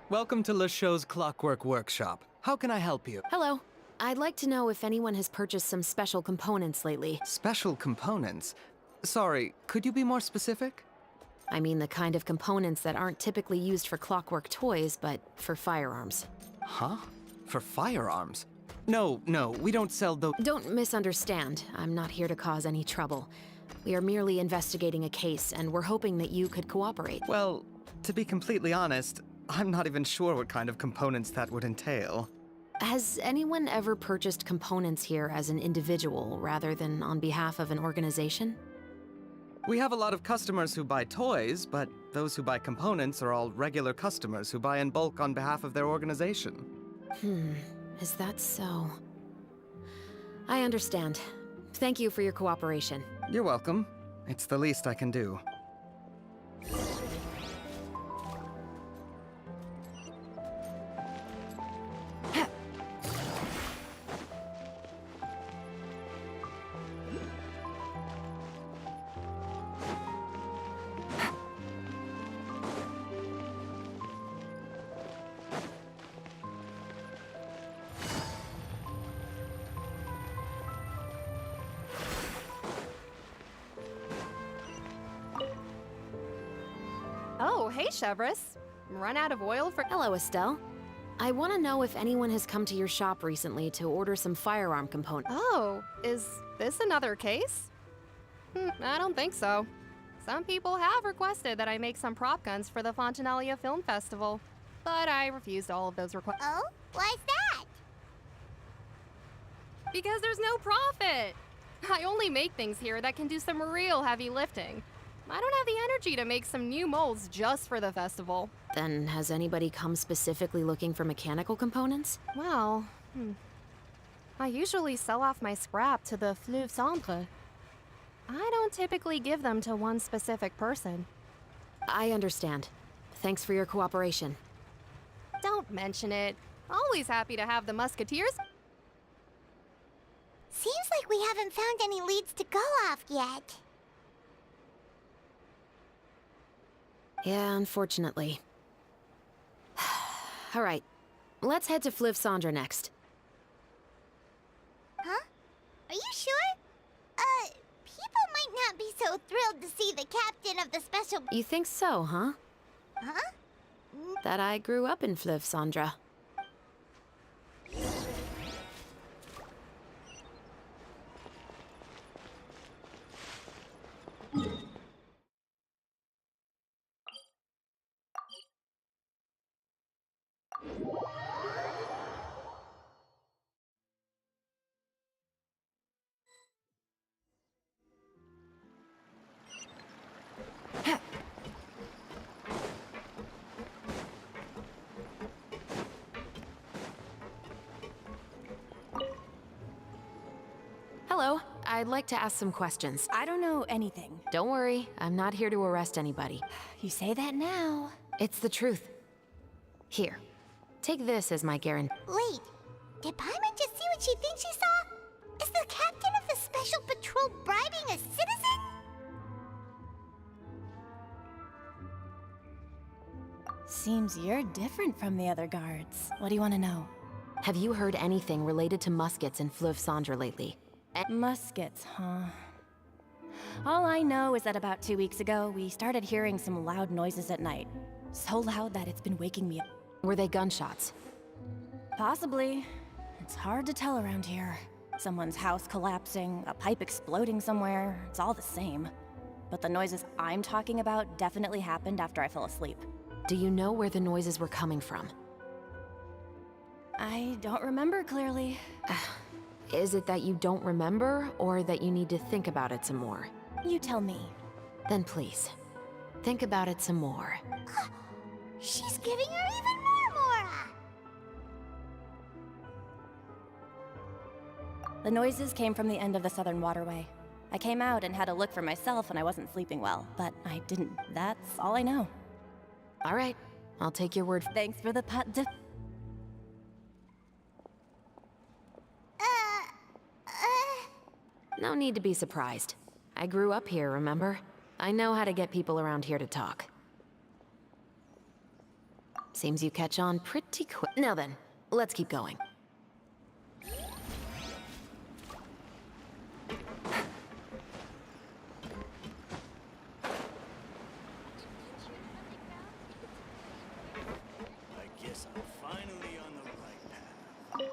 Welcome to Le Show's Clockwork Workshop. How can I help you? Hello. I'd like to know if anyone has purchased some special components lately. Special components? Sorry, could you be more specific? I mean the kind of components that aren't typically used for clockwork toys, but for firearms. Huh? For firearms? No, we don't sell those. Don't misunderstand. I'm not here to cause any trouble. We are merely investigating a case, and we're hoping that you could cooperate. Well, to be completely honest, I'm not even sure what kind of components that would entail. Has anyone ever purchased components here as an individual rather than on behalf of an organization? We have a lot of customers who buy toys, but those who buy components are all regular customers who buy in bulk on behalf of their organization. Is that so? I understand. Thank you for your cooperation. You're welcome. It's the least I can do. Oh, hey, Chevres. Run out of oil for— Hello, Estelle. I want to know if anyone has come to your shop recently to order some firearm components. Oh, is this another case? I don't think so. Some people have requested that I make some prop guns for the Fontinalia Film Festival, but I refused all of those requests. Oh? Why's that? Because there's no profit! I only make things here that can do some real heavy lifting. I don't have the energy to make some new molds just for the festival. Then has anybody come specifically looking for mechanical components? Well, I usually sell off my scrap to the Fleuve Centre. I don't typically give them to one specific person. I understand. Thanks for your cooperation. Don't mention it. Always happy to have the Musketeers. Seems like we haven't found any leads to go off yet. Yeah, unfortunately. All right, let's head to Fliv Sandra next. Huh? Are you sure? People might not be so thrilled to see the captain of the special... You think so, huh? Huh? That I grew up in Fliv Sandra. Hello, I'd like to ask some questions. I don't know anything. Don't worry, I'm not here to arrest anybody. You say that now. It's the truth. Here, take this as my guarantee. Wait, did Paimon just see what she thinks she saw? Is the captain of the Special Patrol bribing a citizen? Seems you're different from the other guards. What do you want to know? Have you heard anything related to muskets in Fliv Sandra lately? Muskets, huh? All I know is that about 2 weeks ago, we started hearing some loud noises at night. So loud that it's been waking me up. Were they gunshots? Possibly. It's hard to tell around here. Someone's house collapsing, a pipe exploding somewhere, it's all the same. But the noises I'm talking about definitely happened after I fell asleep. Do you know where the noises were coming from? I don't remember clearly. Is it that you don't remember, or that you need to think about it some more? You tell me. Then please, think about it some more. She's giving her even more Mora! The noises came from the end of the Southern Waterway. I came out and had a look for myself when I wasn't sleeping well, but I didn't. That's all I know. All right, I'll take your word. Thanks for the pot de... No need to be surprised. I grew up here, remember? I know how to get people around here to talk. Seems you catch on pretty quick. Now then, let's keep going. I guess I'm finally on the right path.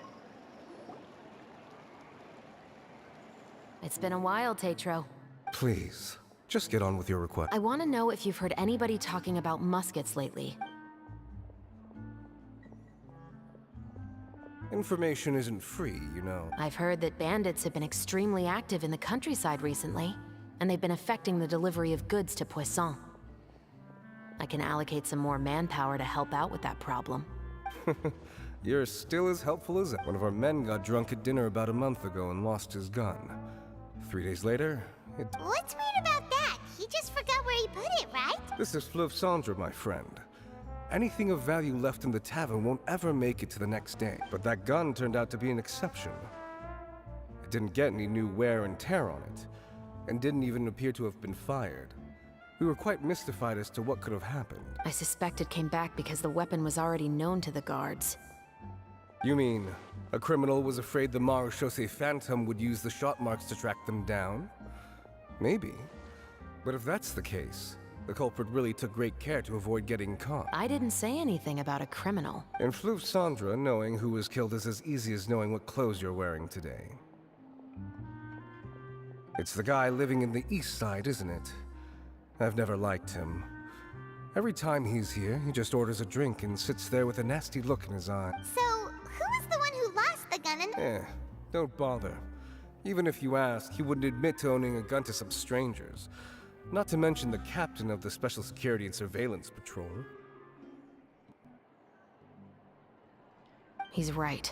It's been a while, Tetro. Please, just get on with your request. I want to know if you've heard anybody talking about muskets lately. Information isn't free, you know. I've heard that bandits have been extremely active in the countryside recently, and they've been affecting the delivery of goods to Poisson. I can allocate some more manpower to help out with that problem. You're still as helpful as one of our men got drunk at dinner about a month ago and lost his gun. 3 days later, What's weird about that? He just forgot where he put it, right? This is Fliv Sandra, my friend. Anything of value left in the tavern won't ever make it to the next day. But that gun turned out to be an exception. It didn't get any new wear and tear on it, and didn't even appear to have been fired. We were quite mystified as to what could have happened. I suspect it came back because the weapon was already known to the guards. You mean, a criminal was afraid the Marechaussee Phantom would use the shot marks to track them down? Maybe. But if that's the case, the culprit really took great care to avoid getting caught. I didn't say anything about a criminal. In Fliv Sandra, knowing who was killed is as easy as knowing what clothes you're wearing today. It's the guy living in the East Side, isn't it? I've never liked him. Every time he's here, he just orders a drink and sits there with a nasty look in his eye. So, who was the one who lost the gun and... Don't bother. Even if you asked, he wouldn't admit to owning a gun to some strangers. Not to mention the captain of the Special Security and Surveillance Patrol. He's right.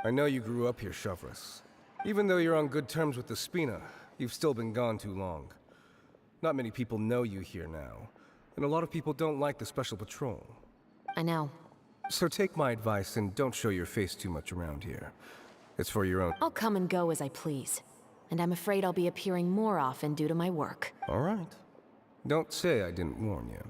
I know you grew up here, Chevres. Even though you're on good terms with the Spina, You've still been gone too long. Not many people know you here now, and a lot of people don't like the Special Patrol. I know. So take my advice and don't show your face too much around here. It's for your own— I'll come and go as I please. And I'm afraid I'll be appearing more often due to my work. All right. Don't say I didn't warn you.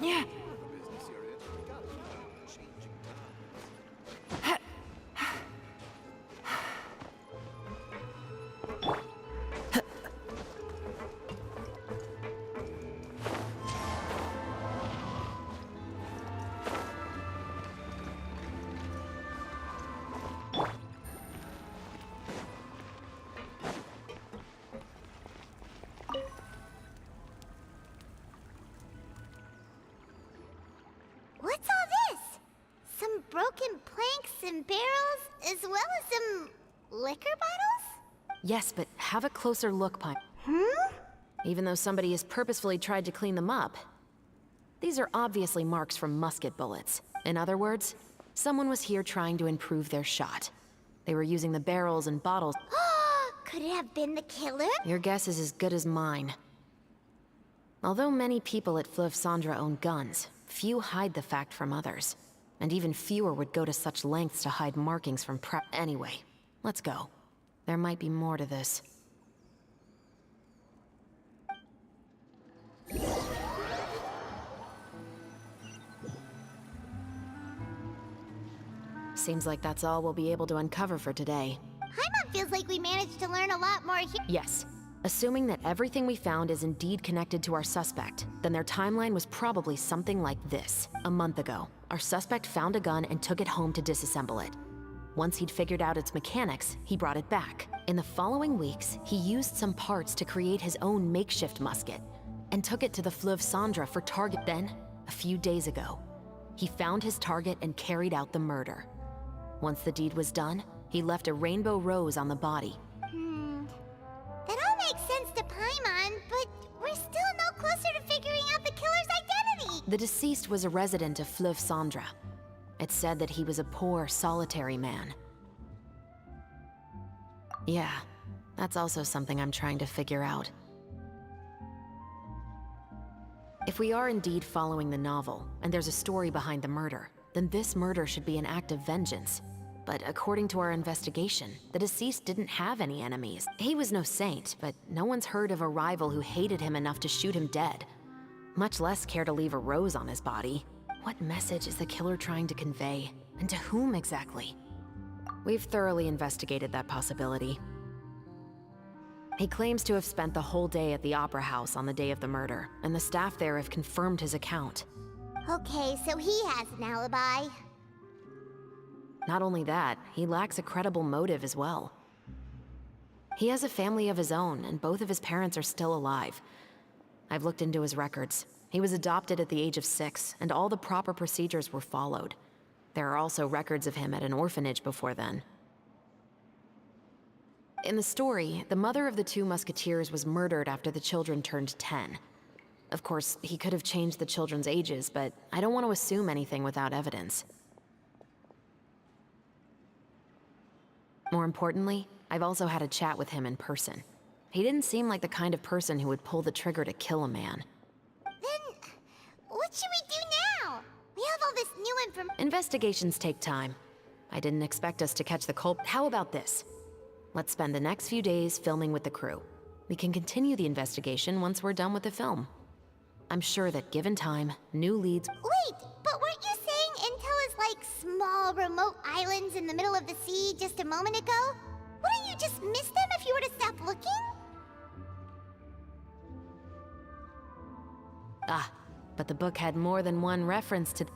Yeah. What's all this? Some broken planks and barrels, as well as some liquor bottles? Yes, but have a closer look, Pine. Hmm? Even though somebody has purposefully tried to clean them up. These are obviously marks from musket bullets. In other words, someone was here trying to improve their shot. They were using the barrels and bottles. Could it have been the killer? Your guess is as good as mine. Although many people at Fleuve Cendres own guns, few hide the fact from others. And even fewer would go to such lengths to hide markings from Anyway, let's go. There might be more to this. Seems like that's all we'll be able to uncover for today. Paimon feels like we managed to learn a lot more here. Yes. Assuming that everything we found is indeed connected to our suspect, then their timeline was probably something like this. A month ago, our suspect found a gun and took it home to disassemble it. Once he'd figured out its mechanics, he brought it back. In the following weeks, he used some parts to create his own makeshift musket and took it to the Fleuve Cendres for target. Then, a few days ago, he found his target and carried out the murder. Once the deed was done, he left a rainbow rose on the body. That all makes sense to Paimon, but we're still no closer to figuring out the killer's identity! The deceased was a resident of Fleuve Cendres. It's said that he was a poor, solitary man. Yeah, that's also something I'm trying to figure out. If we are indeed following the novel, and there's a story behind the murder, then this murder should be an act of vengeance. But according to our investigation, the deceased didn't have any enemies. He was no saint, but no one's heard of a rival who hated him enough to shoot him dead. Much less care to leave a rose on his body. What message is the killer trying to convey? And to whom exactly? We've thoroughly investigated that possibility. He claims to have spent the whole day at the Opera House on the day of the murder, and the staff there have confirmed his account. Okay, so he has an alibi. Not only that, he lacks a credible motive as well. He has a family of his own, and both of his parents are still alive. I've looked into his records. He was adopted at the age of 6, and all the proper procedures were followed. There are also records of him at an orphanage before then. In the story, the mother of the 2 musketeers was murdered after the children turned 10. Of course, he could have changed the children's ages, but I don't want to assume anything without evidence. More importantly, I've also had a chat with him in person. He didn't seem like the kind of person who would pull the trigger to kill a man. Then, what should we do now? We have all this new information. Investigations take time. I didn't expect us to catch the culprit. How about this? Let's spend the next few days filming with the crew. We can continue the investigation once we're done with the film. I'm sure that given time, new leads— Wait, but weren't you saying Intel is like small, remote islands in the middle of the sea just a moment ago? Wouldn't you just miss them if you were to stop looking? Ah, but the book had more than one reference to—